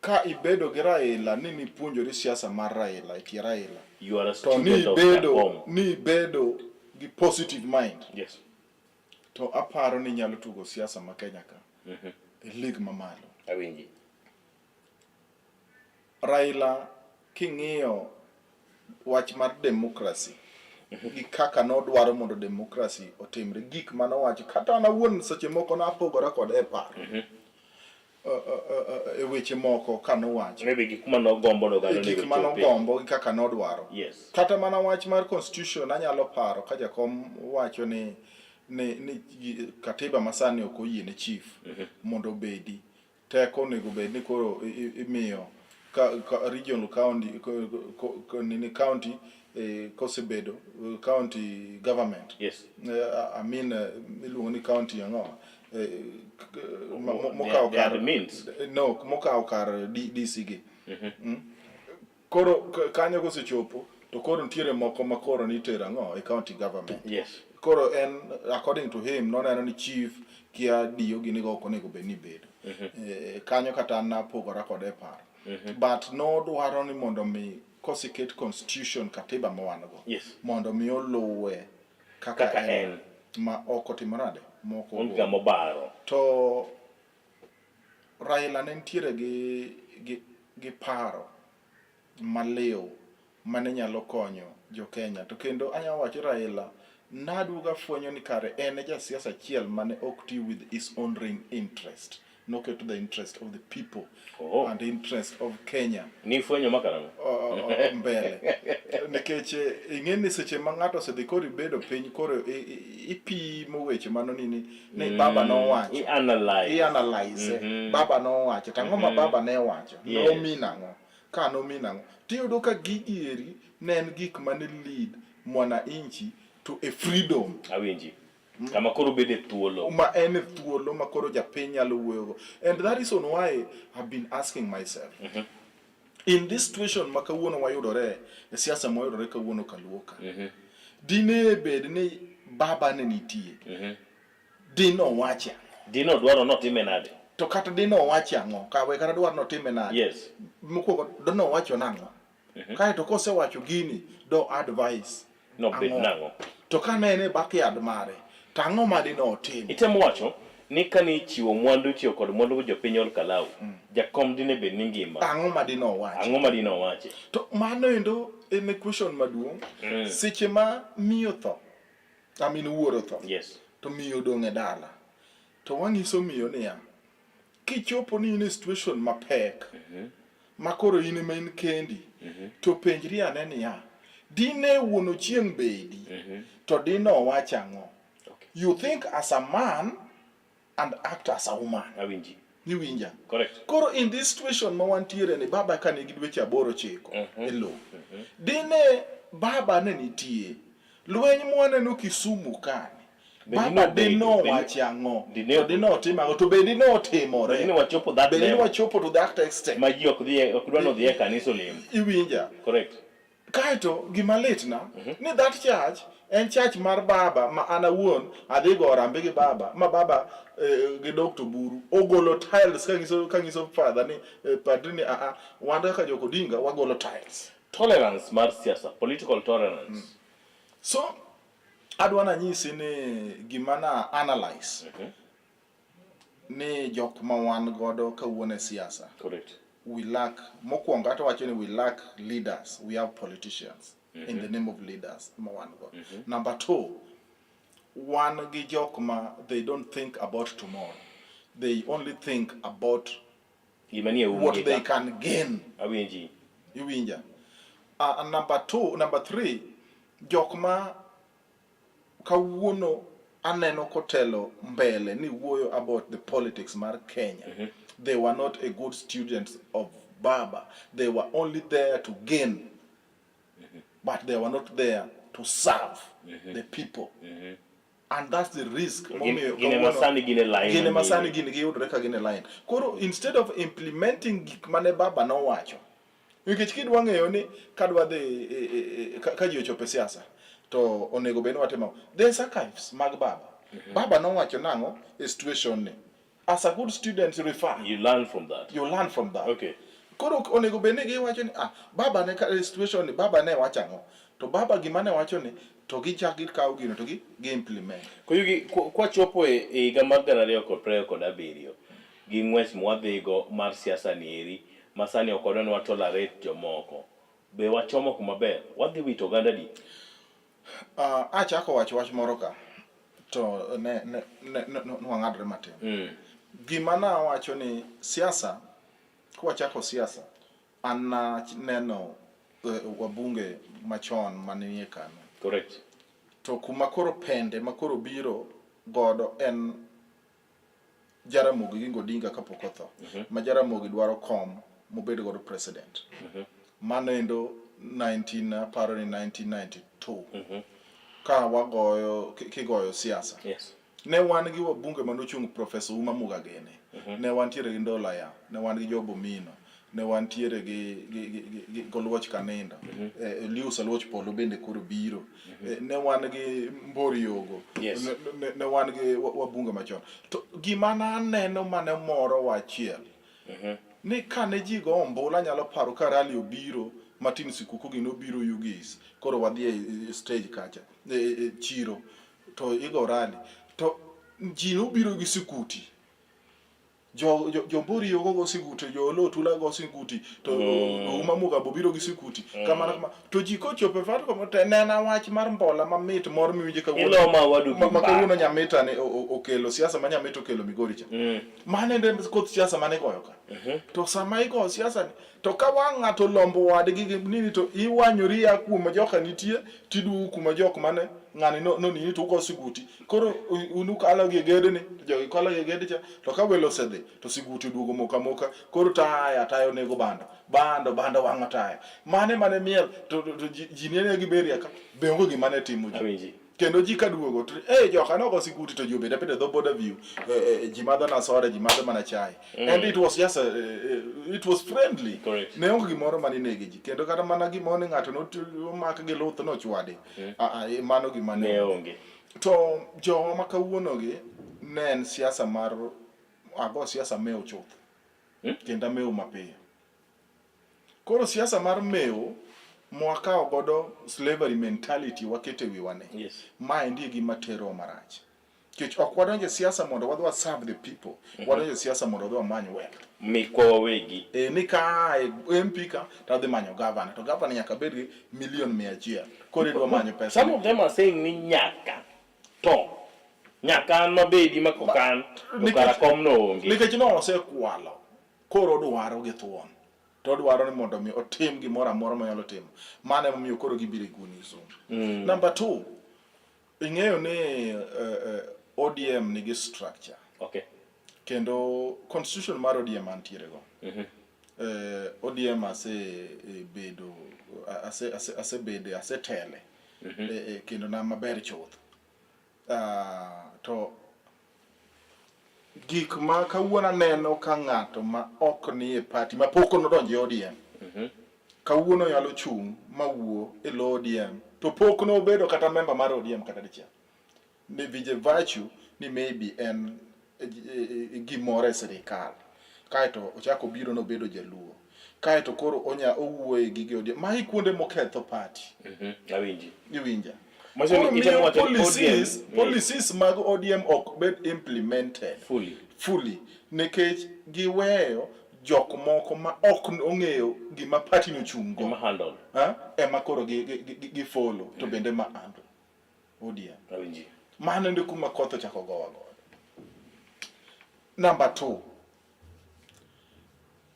Ka ibedo gi Raila ni puonjori siasa mar Raila iti Raila. You are a To student of that home. ni bedo gi positive mind. Yes. To aparo ni nyalo tugo siasa ma Kenya ka. E league mamalo. Awinji. Raila king'iyo wach mar democracy gi kaka nodwaro mondo democracy otimre gik manowacho kata na wuon seche moko napogora kod e paro. E weche moko kanowacho. Maybe gik manogombo dogano gik manogombo gi kaka nodwaro. Yes. Kata mana wach mar constitution anyalo paro ka jakom wacho ni katiba masani ok oyiene chief mondo bedi teko nego bed ni koro imiyo regional county county kosebedo county government. Yes. I mean iluongo ni county ang'o mokawo kar DC gi. Koro kanyo kosechopo to koro nitiere moko ma koro nitero ang'o e county government. Yes. Koro en according to him noneno ni chief kia diyo gini go okonego bed ni bedo. Kanyo kata napogora kod e paro. But nodwaro ni mondo mi koseket constitution katiba mawango. Yes. Mondo mi oluwe kaka en ma ok otimorade moko onga mobaro. To Raila ne ntiere gi paro maliw mane nyalo konyo jo Kenya. To kendo anya wacho Raila naduga fwenyo ni kare en ja siasa chiel mane ok ti with his own ring interest noketo the interest of the people and the interest of Kenya Ni fwenyo makarano. Mbele. Nikech ing'eni seche ma ng'ato osedhi koro ibedo piny koro ipimo weche mano ni baba nowacho. I analyze. Baba nowacho. Tang'o ma baba ne wacho. Nomin ang'o. Ka nomin ang'o. Tiyudo ka gigi eri ne en gik mane lead mwananchi to a freedom. Awinji. Kama koro bede thuolo. Ma en thuolo ma koro japiny nyalo wuoyogo. And that is on why I've been asking myself. In this situation ma kawuono wayudore, e siasa ma wayudore kawuono Kaluoka. Dine bed ni baba ne nitie. Dino wacha. Dino dwaro notime nade. To kata dino wacha ang'o. Kawe kata dwaro notime nade. Yes. Mokwongo dono wacho nang'o. Kae to kosewacho gini do advice. No bed nang'o. To ka ne ene backyard mare. Tang'o ma dino otimo. Itemo wacho ni kani chiwo mwandu tiyo kod mwandu jopiny ol Kalau, jakom dine bed ni ngima. Ang'o ma dino wacho. Ang'o ma dino wache. To mano endo en question maduong'. Seche ma miyo tho. Wuoro tho. Yes. To miyo dong' e dala. To wang'iso miyo niya. Kichopo ni in e situation mapek. Ma koro in ema in kendi. To penjri ane niya. Dine wuono chieng' bedi. To dino wacho ang'o. You think as a man and act as a woman. Awinji. Niwinja. Correct. Koro in this situation ma wantiere ni baba ka nigi dweche 8 chiko e lo. Dine baba ne nitie. Lweny mwaneno Kisumu kani. Baba dino wacho ang'o. Dino timo ang'o. To bende no otimore. Dino wachopo that level. Bende wachopo to that extent. Ma ji ok dwa no dhi e kanisa olemo. Iwinja. Correct. Kaeto gima litna ni that church en church mar baba ma an awuon adhi go rambe gi baba ma baba gi Dr. Buru ogolo tiles kangiso father ni padri ni wan kaka Joko Odinga wagolo tiles. Tolerance mar siasa, political tolerance. So adwa na nyisi ni gima na analyze ni jok ma wan godo kawuono e siasa. Correct. We lack mokwongo ata wacho ni we lack leaders, we have politicians in the name of leaders. Number 2, one gi jok ma they don't think about tomorrow, they only think about what they can gain. Awinji. Iwinja. Number 3, jok ma kawuono aneno kotelo mbele ni wuoyo about the politics mar Kenya. They were not a good students of Baba. They were only there to gain. But they were not there to serve the people. And that's the risk. Gine masani giyudre ka gine line. Koro instead of implementing gik mane Baba no wacho. Nikech kidwa ng'eyo ni kadwa dhi ka ji ochopo siasa to onego bed ni watimo. There's archives mag Baba. Baba no wacho nang'o e situation ni. As a good student, you refer. You learn from that. You learn from that. Okay. Koro onego bende gi wacho ni baba ne situation ni baba ne wacho ang'o. To baba gima ne wacho ni to gichak gikawo gino to gi implement. Koyugi kwa chopo e higa mar 2027 gi ng'wech mwadhigo mar siasa ni eri masani ok odwa ni watolerate jomoko. Be wachomo kuma ber. Wadhi wito oganda di. Achako wacho wach moro ka. To ne wang'adre matin. Gima na wacho ni siasa, kwa chako siasa, an neno wabunge machon manie kano. Correct. To kuma koro pende, makoro biro godo en Jaramogi Oginga Odinga kapok otho. Ma Jaramogi dwaro kom mobedo godo president. Mano endo 1992. Ka wagoyo kigoyo siasa. Yes. Ne wan gi wabunge manochung Professor Uma Mugagene. Ne wantiere gi Ndola Ya, ne wan gi Job Omino, ne wantiere gi Oluoch Kanindo. Lius Oluoch Polo bende koro biro. Ne wan gi Mbori Ogo. Yes. Ne wan gi wabunge machon. To gima naneno mane moro wachiel. Ni kane ji go ombula nyalo paro ka rally obiro Martin Sikuku gi nobiro Ugis. Koro wadhi e stage kacha. Chiro. To igo rally. To ji nobiro gi Sikuti. jo Mburi go siguti, jo Lotula go siguti, to Uma Muga bobiro gi siguti. Kamana to ji kochope fat ko nena wach mar mbola mamit mor miwinje kawuono. Ilo ma wadu gi ma kawuono Nyamita ne okelo siasa ma Nyamita okelo Migori cha. Mane ndem koth siasa mane goyo ka. To sama igo siasa ni to ka wang' ng'ato lombo wadgi nini to iwanyori ya kuma joka nitie tidu kuma jok mane ng'ani no nini to go siguti. Koro unu kala gi gede ni jo kala gi gede cha to ka welo sedhi to siguti duogo moka koro tayo nego bando wang'a tayo mane miel to ji ne gi beria ka bengo gi mane timo ji kendo ji ka duogo to joka no go siguti to jo beda dho border view ji madho na soda ji madho mana chai and it was just it was friendly. Correct. Ne onge gimoro mane negi ji kendo kata mana gimoro ng'ato no mak gi luth no chwade mano gima ne onge to jo ma kawuono gi ne en siasa mar ago siasa meo chuth kendo meo mapiyo. Koro siasa mar meo mwakao godo slavery mentality wakete wiwane. Yes. Ma endi gima tero marach. Kech ok wadonje siasa mondo wadwa serve the people. Wadonje siasa mondo wadwa manyo wealth. Mikoa wegi. Ni ka MP ka tadhi manyo governor. To governor nyaka bed gi milion 100. Koro idwa manyo pesa. Some of them are saying ni nyaka mabedi makokan okara kom no onge. Nikech no osekwalo. Koro dwaro gi thuon. To dwaro ni mondo mi otim gimoro amora manyalo timo. Mane momiyo koro gibiro guni so. Number 2. Ing'eyo ni ODM nigi structure. Okay. Kendo constitution mar ODM antiere go. ODM asetele. Kendo na maber chuth. To gik ma kawuono neno ka ng'ato ma ok ni e party ma pok nodonje ODM. Kawuono nyalo chung' mawuo e lo ODM to pok nobedo kata member mar ODM kata dichiel. Ne vije virtue ni maybe en gimoro e sirikal. Kaeto ochako biro nobedo jaluo. Kaeto koro owuoye gi gige ODM. Ma kuonde moketho party. Awinji. Iwinja. Policies mag ODM ok bed implemented fully nekech giweyo jok moko ma ok ong'eyo gima party no chungo ema koro gi follow to bende ma handle ODM. Awinji. Mano ndi kuma koth ochako gowa godo. Number 2.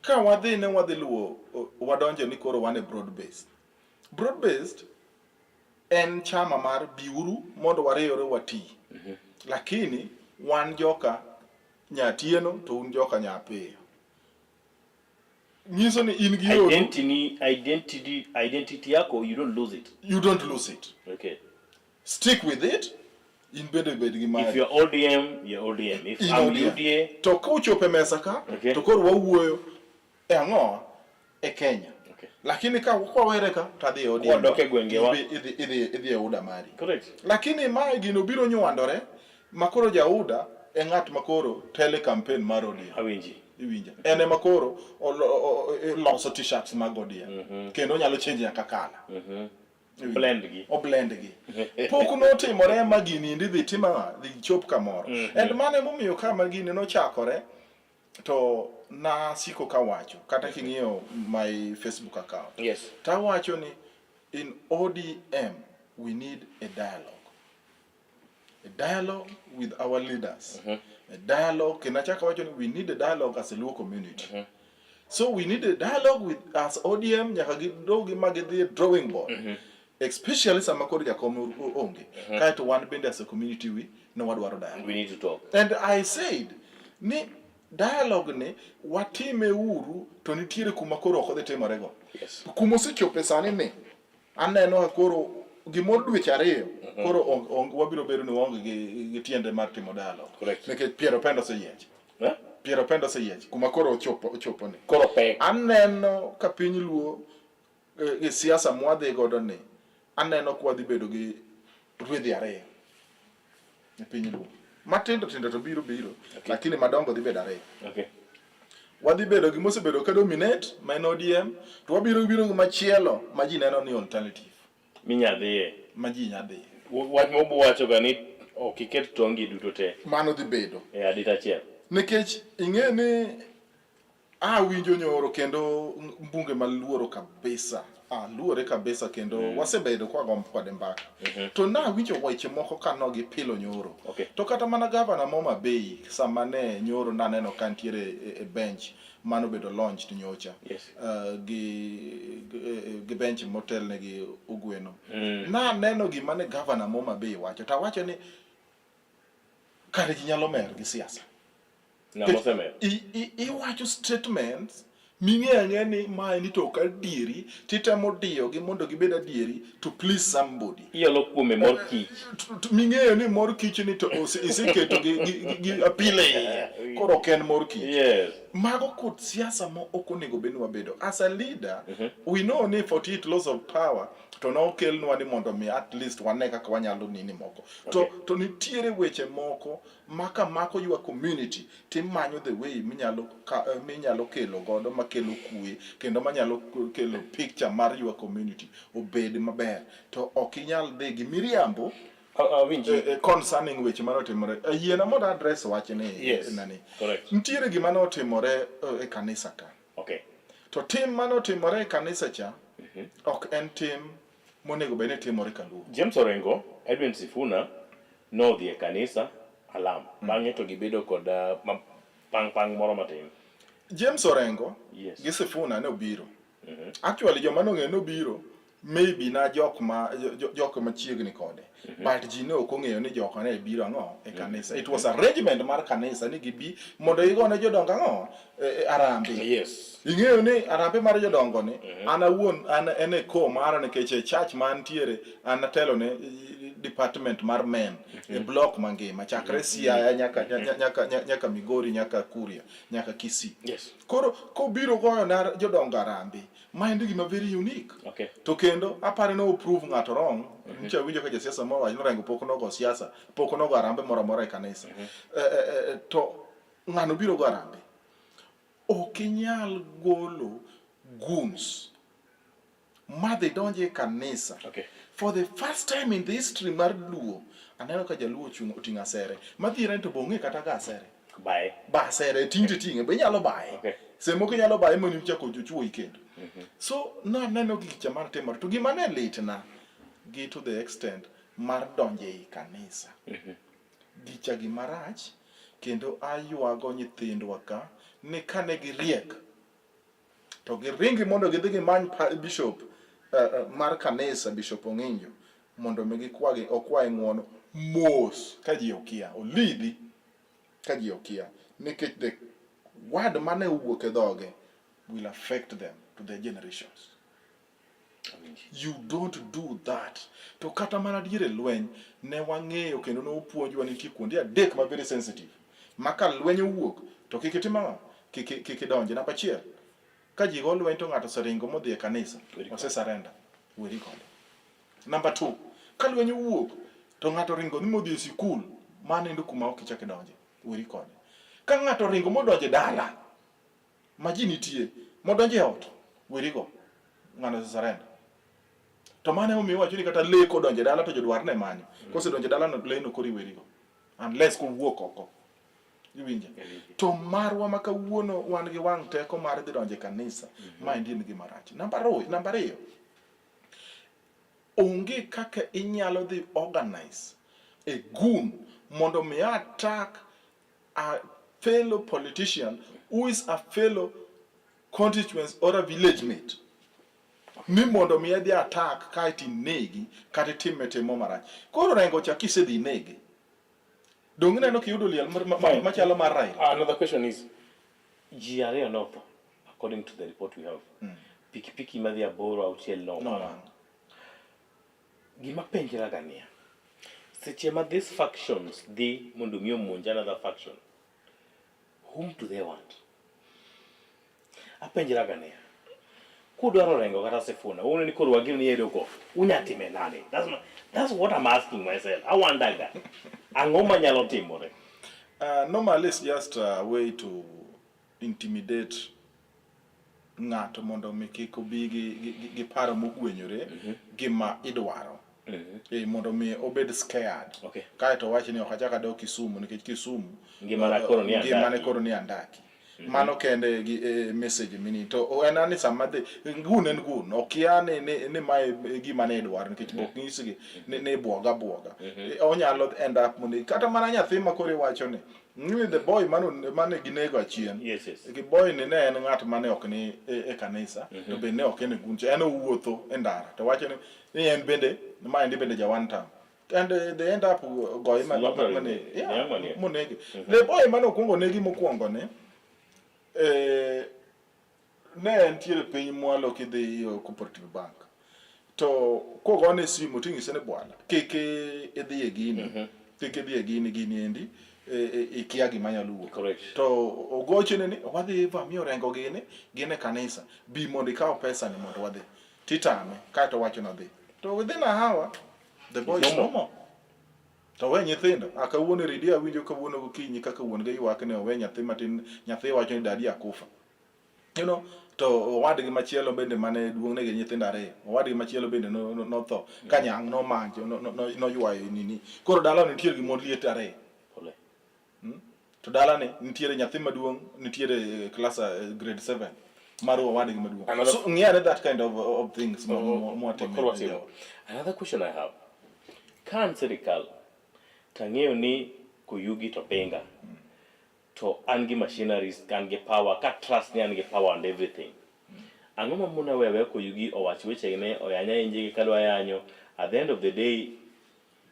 Ka wadhi luwo wadonje ni koro wane broad based en chama mar biuru mondo wareyore wati. Lakini wan joka nyatieno to un joka nyapiyo. Nyiso ni in gi identity yako, you don't lose it. You don't lose it. Okay. Stick with it. In bed gi mari. If you're ODM, you're ODM. If I'm UDA, to kuchope mesa ka to koro wawuoyo e ang'o e Kenya. Lakini ka were ka tadhi ODM. Wadoke gwengewa. Idhi UDA mari. Correct. Lakini mae gino biro nywandore makoro ja UDA e ng'at makoro tele campaign mar ODM. Awinji. Iwinja. Ene makoro loso t-shirts mag ODM. Kendo nyalo change nyaka kala. Blend gi. Pok notimore ma gini dhi tima dhi chop kamoro. And mane momiyo kama gini nochakore to na siko kawacho kata king'iyo my Facebook account. Yes. Tawacho ni in ODM we need a dialogue with our leaders. A dialogue, kinachaka wacho ni we need a dialogue as a Luo community. So we need a dialogue with as ODM nyaka gidogi magidhi drawing board. Especially sama koro jakom onge. Kaito wan bende as a community we wadwaro dialogue. We need to talk. And I said ni dialogue ni watime uru to nitiere kuma koro ok dhi timore go. Yes. Kuma osechope sani ni aneno koro gimoro dweche ariyo koro wabiro bedo ni waonge gi tiende mar timo dialogue. Correct. Nikech Piero Pendo oseyiech. Piero Pendo oseyiech kuma koro ochopo ni. Koro pek. Aneno ka piny Luo gi siasa mwadhi godo ni aneno kwa dhi bedo gi rwedhi ariyo e piny Luo. Matindo to biro lakini madongo dhi bedo ariyo. Okay. Wadhi bedo gi mosebedo ka dominate main ODM to wabiro gi machielo ma ji neno ni alternative Minyadhiye. ma ji nyadhiye. Wach mobo wacho ga ni ok iket tongi duto te. Mano dhi bedo. E adita chiel. nikech ing'e ni winjo nyoro kendo mbunge maluoro kabisa luore kabisa kendo wasebedo kwa gombo kode mbaka to winjo weche moko kano gi pilo nyoro to kata mana gavana Moma Bay sama ne nyoro naneno ka ntiere e bench mano bedo launched nyocha gi bench motel ne gi Ogweno neno gima ne gavana Moma Bay wacho ta wacho ni kare ji nyalo mer gi siasa iwacho statements ming'e ni mae ni to ka dieri titemo diyo gi mondo gibed adieri to please somebody iyolo kuome mor kich ming'eyo ni mor kich ni to iseketo gi apile koro ken mor kich mago kod siasa mo ok onego bed ni wabedo as a leader we know ni 48 laws of power to no kelnwa ni mondo mi at least wane kaka wanyalo nini moko to nitiere weche moko maka mako your community timanyo the way minyalo kelo godo makelo kue kendo manyalo kelo picture mar your community obed maber to ok inyal dhi gi miriambo concerning weche manotimore yiena mondo address wachni nani nitiere gima notimore e kanisa ka to tim manotimore e kanisa cha ok en tim monego bene timore kaluwo. James Orengo, Edwin Sifuna nodhi e kanisa alam bang'e to gibedo kod pang moro matin. James Orengo gi Sifuna ne obiro actually joma nong'e nobiro maybe na jok machiegni kode but ji ne ok ong'eyo ni jok ne biro ang'o e kanisa. It was arrangement mar kanisa ni gibi mondo igone jodongo ang'o arambe. Ing'eyo ni arambe mar jodongo ni an awuon an ko mara nikech church mantiere an atelo ne department mar men e block mangima chakre Siaya nyaka Migori nyaka Kuria nyaka Kisii. Koro kobiro goyo na jodongo arambe mind gima very unique. To kendo apare no prove ng'ato wrong ncha winjo ka siasa mo wacho Orengo pok nogo siasa pok nogo arambe moro e kanisa to ng'ano biro go arambe okinyal golo goons madhi donje kanisa for the first time in the history mar Luo aneno ka jaluo oting'o asere madhire to bong'e kata ga asere ba asere tinge be nyalo bae semo ke nyalo bae moni chako chuo ikendo so naneno gik chamar temar to gima ne litna gi to the extent mar donje i kanisa gicha gimarach kendo aywago nyithindwa ka ni kane giriek to giringi mondo gidhi gimany bishop mar kanisa Bishop Ong'injo mondo mi okwaye ng'wono mos ka ji okia olidhi ka ji okia nikech the word mane wuok e dhoge will affect them to their generations. You don't do that. To kata mana diere lweny ne wang'eyo kendo ne opuonjwa ni nitie kuonde adek ma very sensitive maka lweny owuok to kik itima kik donje. Namba achiel, ka ji go lweny to ng'ato seringo modhi e kanisa ose surrender weri kode. Namba 2, ka lweny owuok to ng'ato ringo ni modhi e sikul mane ndo kuma ok ichak donje weri kode. Ka ng'ato ringo modonje dala ma ji nitie modonje ot weri go ng'ano surrender. To mane omiyo wacho ni kata leko donje dala to jodwar ne manyo kose donje dala no leno kori weri go unless ko wuok oko. Iwinja to marwa maka wuono wan gi wang' teko mar dhi donje kanisa ma ndin gi marach. Namba 2, onge kaka inyalo dhi organize a goon mondo mi attack a fellow politician who is a fellow constituent or a village mate ni mondo mi adhi attack ka itinegi kata timo marach. Koro Orengo cha kisedhi nege dong neno ki yudo liel machalo mar Raila. Another question is GRA no according to the report we have pikipiki madhi aboro auchiel no gima penjira gania seche ma these factions dhi mondo mi omonj another faction whom do they want? Apenjira gania kudwaro Orengo kata Sifuna uone ni koro wagino ni yero ko unyatime nade. That's what I'm asking myself. I wonder that ang'o manyalo timore. Normally it's just a way to intimidate ng'ato mondo mi kik obi gi paro mogwenyore gima idwaro mondo mi obed scared. Okay. Kae to wachi ni ok achaka dok Kisumu nikech Kisumu Ngimana koro ni andaki. Mano kende gi message mini to en ani sama de gun en gun okia ni mai gima ne dwar nikech bok nyisgi ni buoga onyalo end up mundi kata mana nyathi ma kore wacho ni the boy mane ginego achien. Yes. Ki boy ni ne en ng'at mane ok ni e kanisa to bende ne ok en gunche en owuotho e ndara to wacho ni en bende bende ja one time and they end up going monegi. The boy mane okwongo negi mokwongo ne ne entiere piny mwalo kidhi Cooperative Bank to kogone simu ting'ise ni bwana kik idhi e gini endi ikia gima nyalo wuok to ogochene ni wadhi mi orengo gin e kanisa bi mondo ikaw pesa ni mondo wadhi titame kae to wacho nodhi to within a hour the boy is no more. To we nyithindo akawuono redio awinjo kawuono gokinyi kaka wuon ga ywak ne owe nyathi matin nyathi wacho ni dadi akufa to owadgi machielo bende mane duong' ne gi nyithindo ariyo owadgi machielo bende notho ka nyang' nomanjo noywayo nini koro dala nitiere gi mon liet ariyo to dala ni nitiere nyathi maduong' nitiere class grade 7 mar owadgi maduong' so ng'iyane that kind of things Another question I have, can sirikal tang'eyo ni koyugi to pinga to an gi machineries kan gi power ka trust ni an gi power and everything ang'o ma muna wewe koyugi owach weche ne oyanya inji kadwa yanyo at the end of the day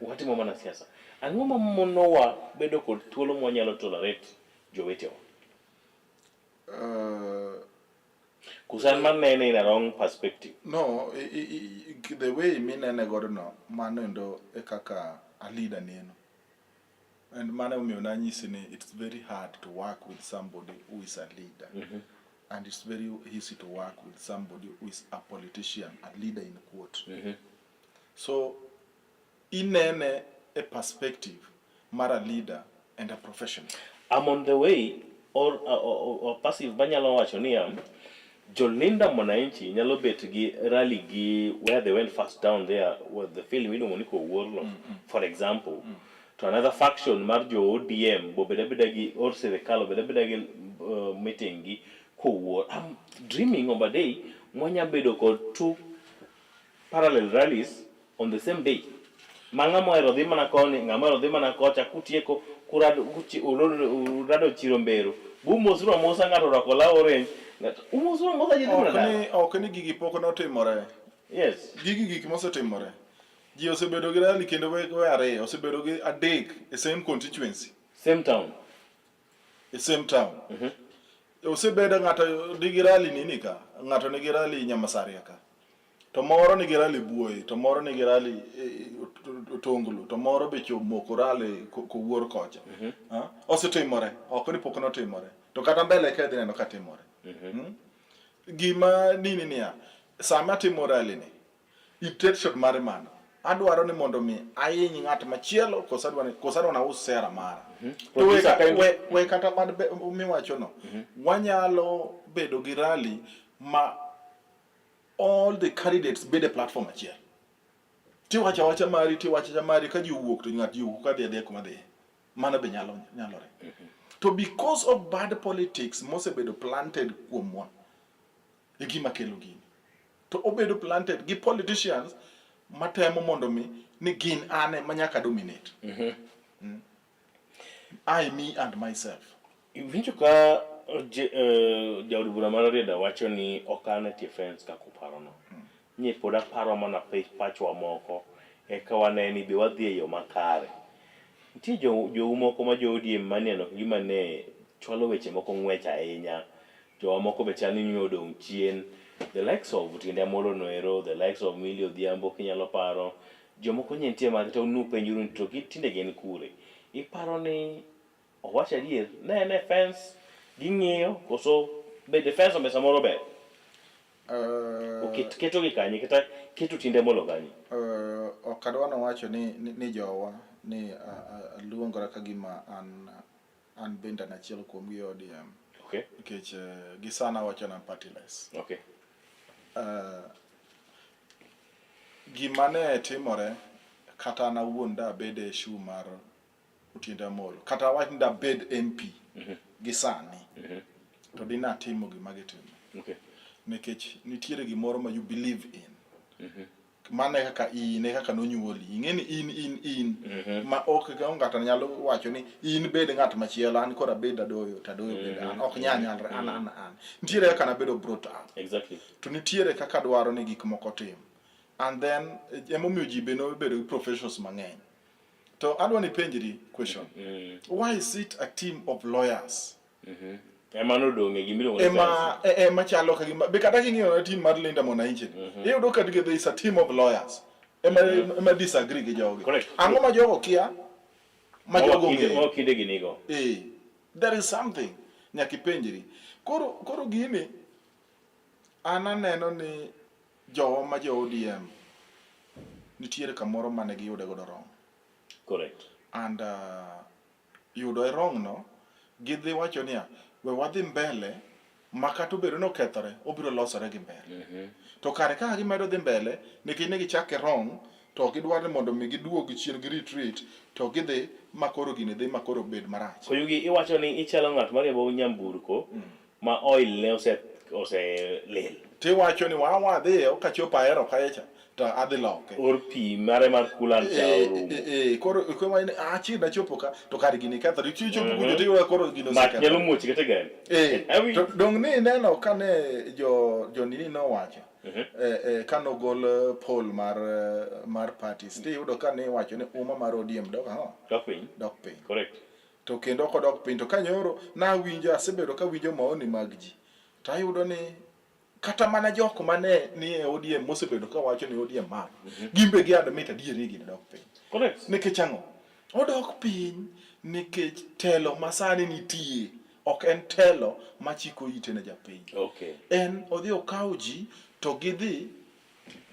watimo mana siasa ang'o ma monowa bedo kod thuolo mwanyalo tolerate jowetewa kusan man nene in a wrong perspective. No, the way minene godo no mano endo kaka a leader neno. And mano umiyo na nyisi ni it's very hard to work with somebody who is a leader. And it's very easy to work with somebody who is a politician, a leader in quote. So inene a perspective mara leader and a professional. I'm on the way or passive banyalo wacho ni Jolinda Mwananchi nyalo bet gi rally gi where they went first down there with the film Moniko Warlo for example to another faction mar jo ODM bo bedabeda gi or serikal bedabeda gi meeting gi ko war. I'm dreaming of a day mwanya bedo ko two parallel rallies on the same day mangamo erodhi mana koni ngamo erodhi mana kocha kutieko urado chirombero bumosuro mosa ngato rakola orange ok ni gigi pok notimore. Yes. Gigi mosetimore. Ji osebedo gi rally kendo we ariyo osebedo gi adek e same constituency. Same town. Osebedo ng'ato nigi rally nini ka, ng'ato nigi rally Nyamasaria ka. To moro nigi rally Buoyi, to moro nigi rally Tonglo, to moro be chomoko rally Kowuor kocha. Osetimore, ok ni pok notimore. To kata mbele ka dhi neno ka timore. Gima nini niya sama timo rally ni intention mare mano adwaro ni mondo mi ainy ng'at machielo kosadwa na us sera mara to we kata mad miwacho no wanyalo bedo gi rally ma all the candidates bede platform achiel tiwacha mari ka ji wuok to ng'at ji wuok ka dhi kuma dhi mana be nyalore. To because of bad politics mosebedo planted kuomwa e gima kelo gini to obedo planted gi politicians matemo mondo mi ni gin ane manyaka dominate. I, me and myself. Winjo ka jaod bura mar Rieda wacho ni okane defense kako parono ni poda paro mana pachwa moko eka wane ni be wadhi e yo makare. Nitie jo moko ma jo ODM maneno gima ne chwalo weche moko ng'wech ahinya. Jo moko be chani ni odong' chien. The likes of Tiende Amolo Noero, the likes of Millie Odhiambo kinyalo paro. Jo moko nitie ma to nu penjuru to tinde gen kure. Iparo ni owacho adier ne fence ging'iyo koso be defense omesa moro be. Keto gi kanye kata keto Tiende Amolo kanye. Okadwa nowacho ni jowa ni luongora ka gima an benda na chielo kuom gi ODM. Okay. Nikech gisana wacho na partyless. Okay. gima ne timore kata na wuon da bede shu mar Otiende Amollo kata wach da bed MP gi sani to dina timo gima gitimo nikech nitiere gimoro ma you believe in mane kaka ine kaka nonyuoli ing'eni in ma ok ka ng'ato nyalo wacho ni in bed ng'at machielo an kora bed adoyo bed an ok nyanyalre an nitiere kaka na bedo brutal Exactly. to nitiere kaka dwaro ni gik moko tim and then emomiyo ji bedo professionals mang'eny to adwa ni penjri question why is it a team of lawyers Ema nodong'e gimiluongo ni ema chalo ka gima be kata king'iyo na team mar Linda Mwananchi iyudo ka there is a team of lawyers ema disagree gi jogi ang'o ma jogo kia ma jogo kinde ginigo there is something nyaka ipenjri koro gini an aneno ni jowa ma jo ODM nitiere kamoro mane giyude godo wrong correct and yudo wrong no gidhi wacho niya we wadhi mbele makato bedo no kethore obiro losore gi mbele to kare ka gimedo dhi mbele nikech ne gichake wrong to gidwaro mondo mi giduog chien gi retreat to gidhi makoro gine dhi makoro bed marach Koyugi iwacho ni ichalo ng'at mariembo nyamburko ma oil ne ose lel tiwacho ni wadhi okachopo ahero kaecha to adhi loke or pi mare mar kulan koro kuma ni achi na chopo ka to kare gini kethore chopo kujo tiwa koro gino sekethore nyalo muoch kete gani to dong ni neno kane jo nini no wacho kano gol poll mar parties tiyudo kane wacho ni uma mar ODM dok piny correct to kendo kodok piny to kanyoro na winjo asebedo ka winjo maoni mag ji to ayudo ni kata mana jok mane ni e ODM mosebedo ka wacho ni ODM mar gimbe gi admit adieri gini dok piny correct nikech ang'o odok piny nikech telo masani nitie ok en telo machiko ite ne japiny en odhi okawo ji to gidhi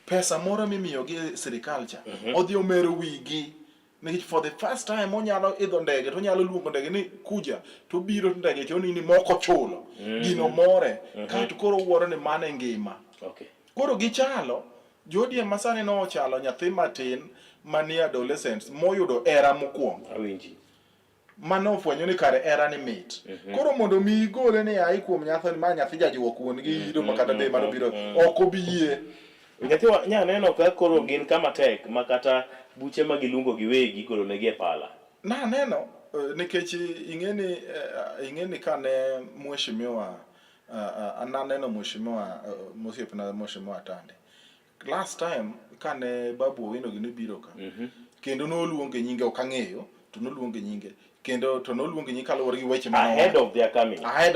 pesa moro mimiyo gi sirikal cha odhi omero wigi nikech for the first time onyalo idho ndege to nyalo luongo ndege ni kuja to biro ndege to ni moko chulo gino more kato koro wuoro ni mane ngima koro gichalo jodi masani no ochalo nyathi matin mani adolescents moyudo era mokwongo mano ofwenyo ni kare era ni mit koro mondo mi igole ni ai kuom nyathi ma nyathi jajuok wuon gi yido makata be mano biro ok obiye nyathi nya neno ka koro gin kama tek makata buche ma giluongo giwegi koro negi e pala na neno nikech ing'eni kane mheshimiwa ananeno mheshimiwa mosiepna mheshimiwa Tande last time kane Babu Owino gini biro ka kendo noluonge nyinge ok ang'eyo to noluonge nyinge kendo to noluonge nyinge kaluwore gi weche ma ahead of their coming I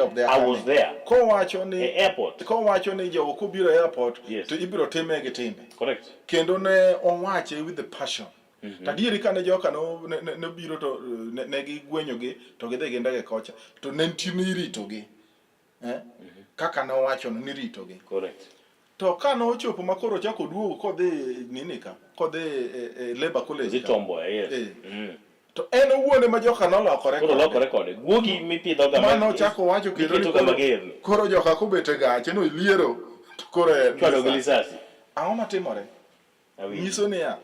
was there kowacho ni airport kowacho ni jogo kobiro airport to ibiro time gi timbe correct kendo ne owache with the passion tadieri kane joka no biro to ne gigwenyogi to gidhi gi ndege kocha to ne ntini iritogi kaka ne owacho ni ritogi correct to kane ochopo makoro chako duogo kodhi nini ka kodhi Labour College zitombo to en owuone ma joka nolokore kode guogi mipidho ga mano chako wacho koro joka kobete gache no iliero to koro chwado gi lisasi ang'o matimore nyiso ni ya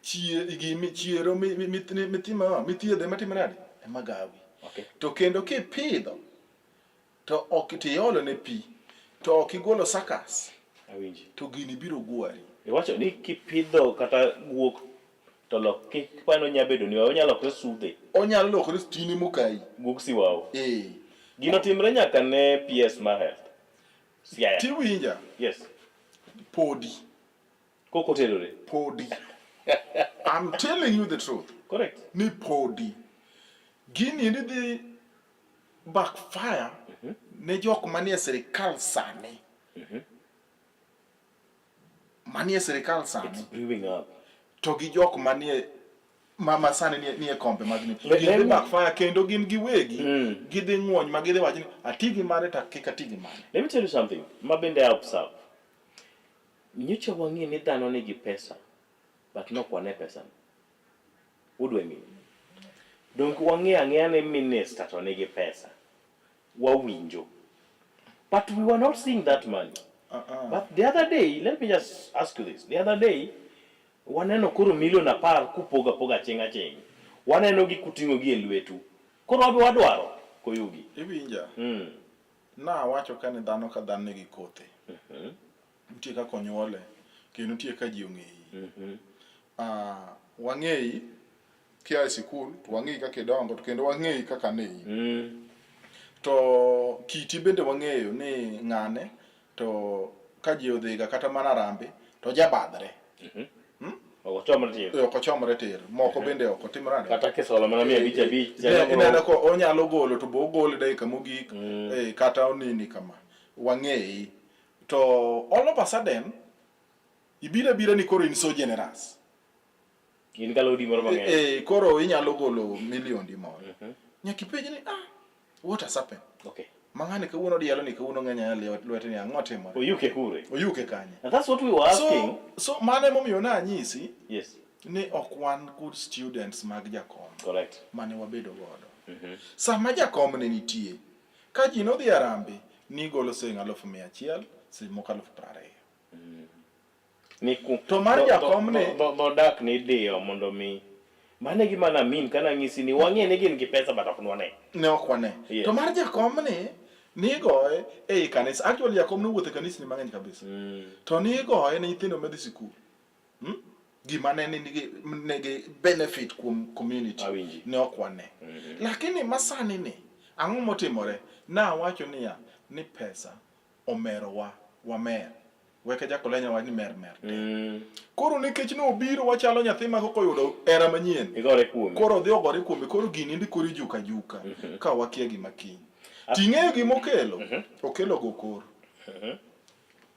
chiero mithiedhe matime nade magawi to kendo kipidho to ok tiolo ne pi to ok igolo sakas to gini biro gwari iwacho ni kipidho kata guok to loki kwano nyabedo ni onyalo lokre sudhe onyalo lokre stini mokai guok siwao gino timre nyaka ne PS ma health siaya tiwinja yes podi koko terore podi I'm telling you the truth correct ni podi gini ni the backfire ne jok manie sirikal sani manie sirikal sani brewing up to gi jok manie mama sani nie kombe magni gidhi backfire kendo gin giwegi gidhi ng'wony ma gidhi wacho ni atigi mare ta kika tigi mare. Let me tell you something mabende helps out nyocha wangi ni dhano nigi pesa but no kwane pesa what do I mean donc wangi ang'eya ne minister to nigi pesa wawinjo but we were not seeing that money But the other day, let me just ask you this. The other day, waneno koro milion 10 kupoga poga chenga cheng. Waneno gi kutingo gi e lwetu. Koro wabe wadwaro koyugi. Iwinja. Na wacho ka ni dhano ka dhano nigi kothe. Nitie kaka onyuole, kendo nitie ka ji ong'eyi. Wang'eyi kia e sikul, to wang'eyi kaka idongo, to kendo wang'eyi kaka neyi. To kiti bende wang'eyo ni ng'ane, to ka ji odhiga kata mana rambe, to jabadhre. Okochomre tir. Moko bende ok otimre. Kata kisolo mana 500. Ineno ko onyalo golo to bo gol dakika mogik kata onini kama. Wang'eyi. To all of a sudden ibira ni koro in so generous. In kalodi moro mang'eny. Koro inyalo golo milion di moro. Nyaki penj ni what has happened? Okay. Mang'ani kawuono dialo ni kawuono ng'enya lwete ni ang'o timore. Oyuke kure. Oyuke kanye. And that's what we were asking. So mane momiyo na nyisi. Yes. Ni ok wan good students mag jakom. Correct. Mane wabedo godo. Sama jakom ne nitie. Ka ji no dhi arambe ni golo sing 100,000 moko 20,000. To mar jakom ne dak ni dio mondo mi mane gima na min kana ng'isi ni wang'e ne gin gi pesa but ok nwane. Ne ok wane. To mar jakom ne ni goye ei kanisa. Actually jakom no wuotho e kanisa ni mang'eny kabisa. To ni goye ne nyithindo medhi sikul. Gima ne nigi benefit kuom community. Ne ok wane. Lakini masani ni ang'o motimore? Na wacho niya ni pesa omero wamer. Weke jakolenya wa ni mer. Koro nikech no obiro wachalo nyathi ma koko yudo era manyien. Igore kuome. Koro dhi ogore kuome. Koro gini ndi koro juka ka wakia gima kiny. Ting'eyo gima okelo go koro.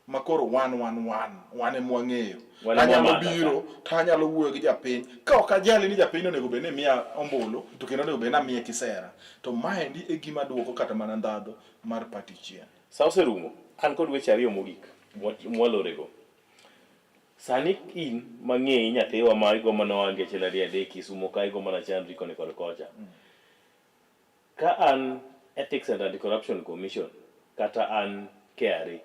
Ma koro wan e mwang'eyo. Anyalo biro, ta anyalo wuoyo gi japiny. Ka ok ajali ni japiny onego bed ni miya ombulu, to kendo onego bed ni amiye kisera. To maendi e gima duoko kata mana ndhadho mar party chien. Sa oserumo. An kod weche ariyo mogik. Mwalorego. Sani in mang'eyi nyathiwa ma igo mana wange chelari adek Kisumo ka igo mana Chandri koni kod kocha. Ka an Ethics and Anti-Corruption Commission kata an KRA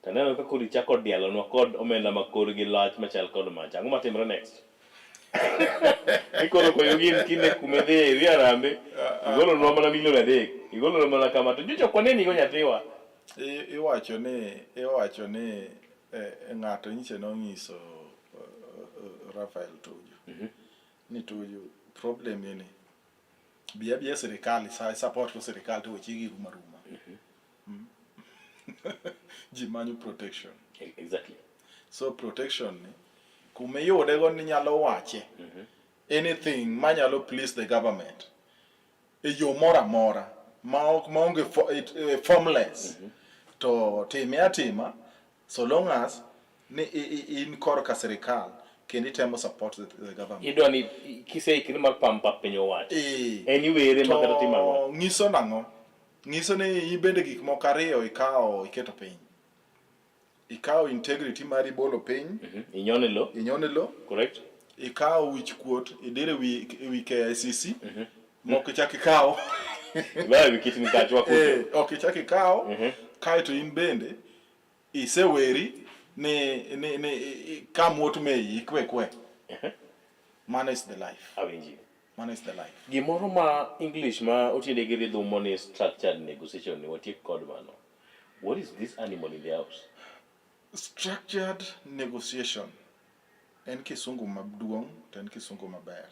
taneno ka kodi chako dialonwa kod omenda makor gi lach machal kod macha. Ang'o matimre next? Ikoro koyo gin kinde kumedhi e ri arambe. Igolo nwa mana milion 3. Igolo nwa mana kama to jocho kwaneni go nyathiwa. Iwacho ni ng'ato nyiche nong'iso Rafael Tuju. Ni Tuju problem ni biya serikali support ko serikali to weche gi ruma. Ji manyo protection. Exactly. So protection ni kumeyude go ni nyalo wache anything manyalo please the government e yo mora maonge formless to time so long as ni in korka serikal kendi temo support the government. Idwani kisei kini mar pampa penyo wacho. Anyway makata timang'o. Ng'iso nang'o? Ng'iso ni ibende gik moko ariyo iketo piny. Ikawo integrity mari bolo piny. Inyone lo. Correct. Ikawo wich kuot idire wi KICC. Moko chak ikawo. Bae wikiti nikachwa kuto. Ok chak ikawo. Kaito in bende iseweri ni kamot meyi kwe. Man is the life. Awinji. Man is the life. Gimoro ma English ma otiende gi ridhumo ni structured negotiation ni watiek kod mano. What is this animal in the house? Structured negotiation en kisungu maduong' to en kisungu maber.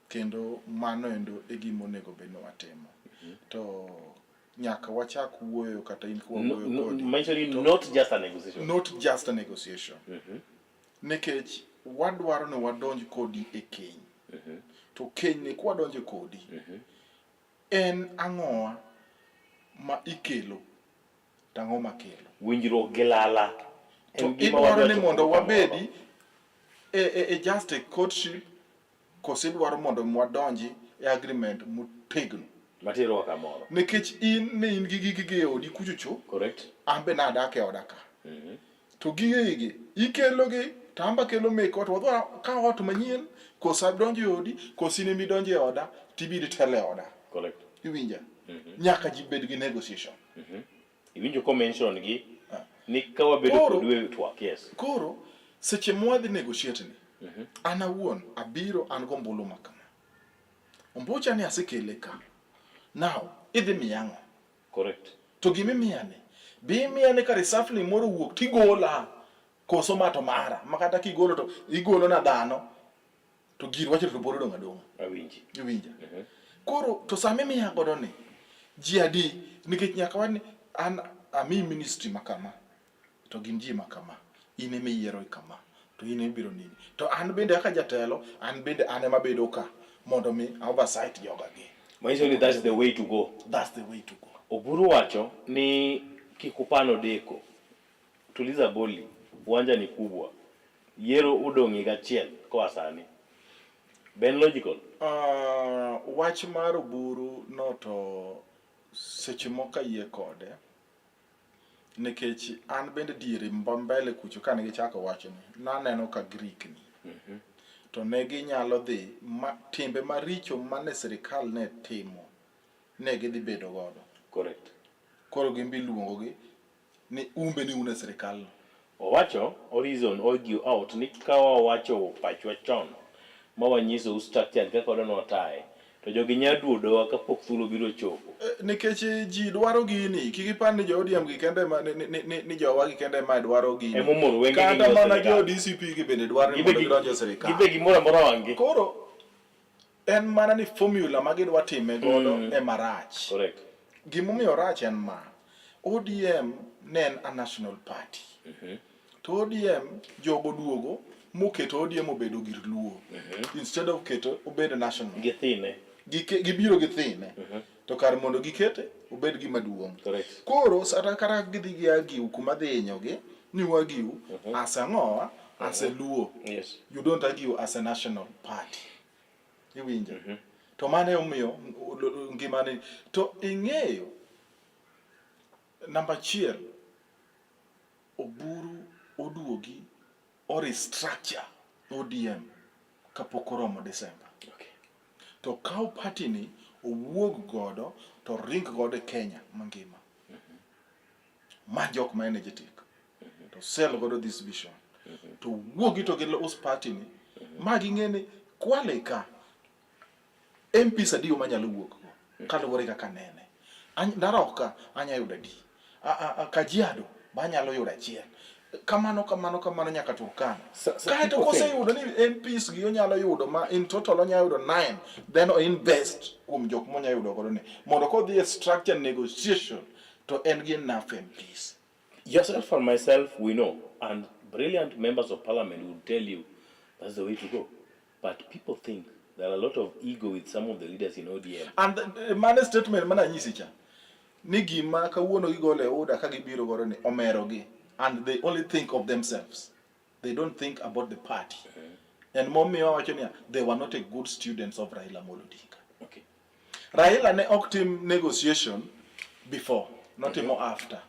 Kendo mano endo e gima onego bed ni watimo. To nyaka wachak wuoyo kata in kwa wuoyo kodi. Mentioning not just a negotiation. Not just a negotiation. Nekech wadwaro ni wadonj kodi e keny. To keny ni kwa donjo kodi. En ang'oa ma ikelo tang'o makelo. Winjruok gi lala. To idwaro ni mondo wabedi e just a courtship kose dwaro mondo wadonji e agreement motegno. Matero kamoro. Nikech in gi gige odi kuchocho. Correct. Ambe na adak e odaka. To gige ikelogi tamba kelo meko to wadwa ka ot manyien kosa donjo e odi kosine mi donjo e oda tibidi tele oda. Correct. Iwinja. Nyaka ji bed gi negotiation. Iwinjo ko mention gi ni ka wabedo kod wewe twak. Yes. Koro seche mwadhi negotiate ni an awuon abiro an gombulu makama ombucha ni asekele ka now idhi miyango. Correct. To gimimiyane bi miyane ka resafli moro wuok tigola koso mato mara makata kigolo to igolo na dhano to gir wacho to boro donga donga Awinji. iwinja. Koro to same miya godo ni ji adi nikech nyaka wani an ami ministry makama to gin ji makama in ema yiero kama to in ibiro nini to an bende aka jatelo an bende an ema bedo ka mondo mi oversight yoga gi. Maisha ni that's the way to go. That's the way to go. Oburu wacho ni kikupano deko. Tuliza boli. Uwanja ni kubwa. Yiero udongi gachiel kwa sani. Ben logical. Wach mar Oburu no to seche moko yie kode nikech an bende diere mbele kucho kane gichako wachni naneno ka Greek ni to ne ginyalo dhi timbe maricho mane sirikal ne timo ne gidhi bedo godo. Correct. Koro gimbi luongogi ni umbe ni une sirikal. Owacho horizon argue out ni kawa wacho pachwa chon mawanyiso structure kaka odano tae to jogi nyaduodo kapok thulo biro chopo. Nikech ji dwaro gini kikipan ni jo ODM gi kende ma ni jowa gi kende ma dwaro gini kata mana jo DCP gi bende dwaro ni mondo gidonjo sirikal gibe gimoro amora wangi. Koro en mana ni formula ma gidwa time godo e marach. Correct. Gimomiyo rach en ma ODM ne en a national party to ODM jogo duogo moketo ODM obedo gir luo instead of keto obedo national Githine. Gibiro githine to kar mondo gikete obed gima duong'. Correct. Koro sata kara gidhi gi agiu kuma dhi hinyogi ni wagiu as ang'owa as a luo. Yes. You don't argue as a national party. Iwinja. To mane omiyo ngimani to ing'eyo namba achiel Oburu oduogi or restructure ODM kapok oromo December. Okay. To kaw party ni owuog godo to ring godo e Kenya mangima. Ma jok ma energetic. To sell godo this vision. To wuogi to gelo us party ni ma ging'eni Kwale ka MPs adiyo manyalo wuok go kaluwore kaka nene. Naroka anya yudo adi. Kajiado banyalo yudo achiel. Kamano nyaka Turkana. Kaeto kose yudo ni MPs gi onyalo yudo ma in total onyalo yudo 9 then invest kuom jok monya yudo godo ni mondo ko dhi structure negotiation to en gi enough MPs. Yourself and myself we know and brilliant members of parliament will tell you that's the way to go. But people think there are a lot of ego with some of the leaders in ODM. And man statement mana nyisi cha ni gima kawuono gigole oda ka gibiro godo ni omerogi and they only think of themselves. They don't think about the party. And mommy wacho ni they were not a good students of Raila Amolo Odinga. Okay. Raila ne ok tim negotiation before, not more after.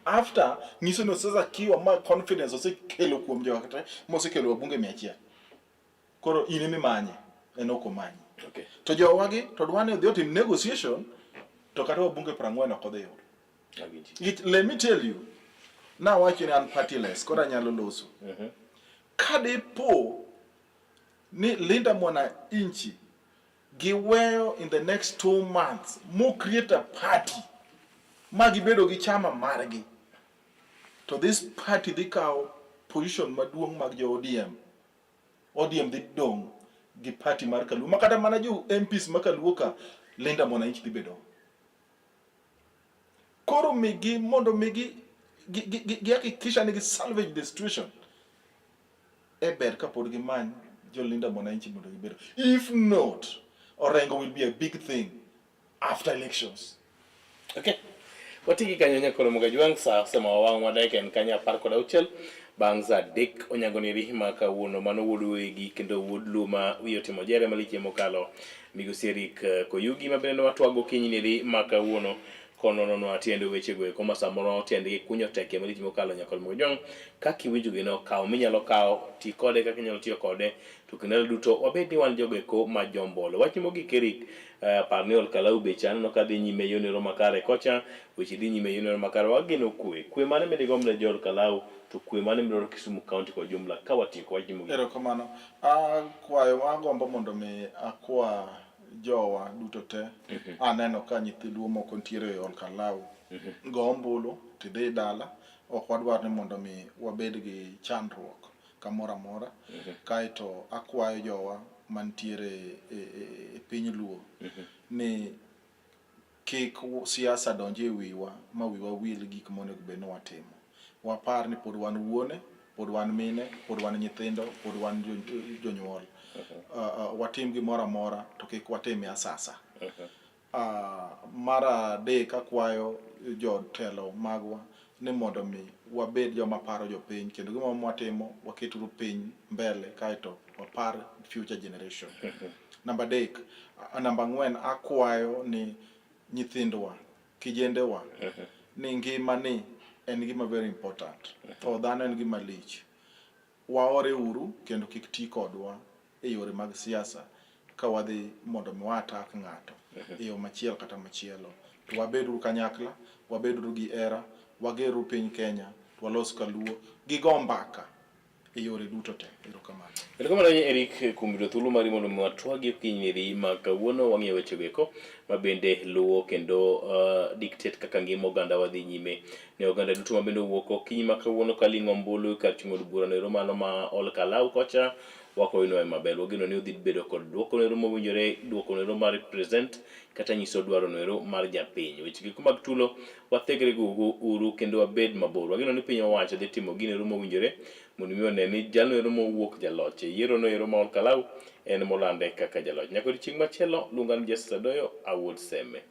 After ngiso no sasa kiwa ma confidence osekelo kuom jokate mosekelo wabunge 100. Koro inimi manye enoko manye. Okay. To jowagi to dwane dhi otim negotiation to kata wabunge 40 ok odhi yudo. Let me tell you. Now wacho an partyless kora nyalo loso. Kadipo ni Linda Mwananchi giweyo in the next 2 months mo create a party ma gibedo gi chama margi to this party dhi kawo position maduong' mag jo ODM dhi dong gi party mar Kaluo makata mana jo MPs makaluo ka Linda Mwananchi dhi bedo. Koro migi mondo migi gihakikisha ni salvage the situation eber kapod gimany jo Linda Mwananchi mondo gibedo. If not, Orengo will be a big thing after elections. Okay. Watiki kanyanya koro Mugajuang sa sema wawang wadai ken kanya parko dauchel bangza dek onyago ni rihima ka wuno mano wudu wegi kendo wudluma wiyotimo jere maliche mokalo Migosi Eric Koyugi mabende watu wago kinyi ni rihima ka wuno konono tiende weche go koma samoro tiende kunyo teke malich mokalo nyakol mojong kaka iwinjo gino kaw minyalo kaw ti kode kaka inyalo tiyo kode to kendo duto wabed ni wan jogo eko ma jombolo wach mogik Eric parni ol kalau be chan ka dhi nyime yonero makare kocha weche dhi nyime yonero makare wageno kwe mane medigom ne jol kalau to kwe mane midoro Kisumu County kwa jumla ka watieko wach mogik. Erokamano. Kwayo agombo mondo mi akwa jowa duto te aneno ka nyithiluo moko ntiere e ol kalau go ombulu tidhi dala ok wadwar ni mondo mi wabed gi chandruok kamoro amora kaito akwayo jowa mantiere e piny luo ni kik siasa donje e wiwa ma wiwa wil gik monego bed ni watimo. Wapar ni pod wan wuone, pod wan mine, pod wan nyithindo, pod wan jonyuol. Watim gimoro amora to kik watim asasa. Mar adek akwayo jotelo magwa ni mondo mi wabed joma paro jopiny kendo gima watimo waketuru piny mbele kaito wapar future generation. Namba 4 akwayo ni nyithindwa, kijendewa ni ngima ni en gima very important. To dhano en gima lich. Waore uru kendo kik ti kodwa e yore mag siasa ka wadhi mondo mi watak ng'ato e yo machielo kata machielo. To wabeduru kanyakla, wabeduru gi era, wageru piny Kenya, to walos kaluo gi go mbaka e yore duto te. Erokamano. Erokamano Eric kuom yudo thuolo mari mondo mi watwagi pinyni ma kawuono wang'eyo weche go ma bende luwo kendo dictate kaka ngima oganda wadhi nyime ne oganda duto ma bende wuoko kiny ma kawuono kaling'o ombulu kar chungo bura no ero mano ma ol kalau kocha wako ino maber wageno ni udhi bedo kod duoko nero mowinjore duoko nero mar represent kata nyiso dwaro nero mar japiny weche gik mag tulo wathegre go uru kendo wabed mabor wageno ni piny owacho dhi timo ginero mowinjore mondo mi one ni jalno ero mowuok jaloch yiero no ero ma ol kalau en molande kaka jaloch nyaka chieng' machielo lungan Jesse Doyo awuod Seme.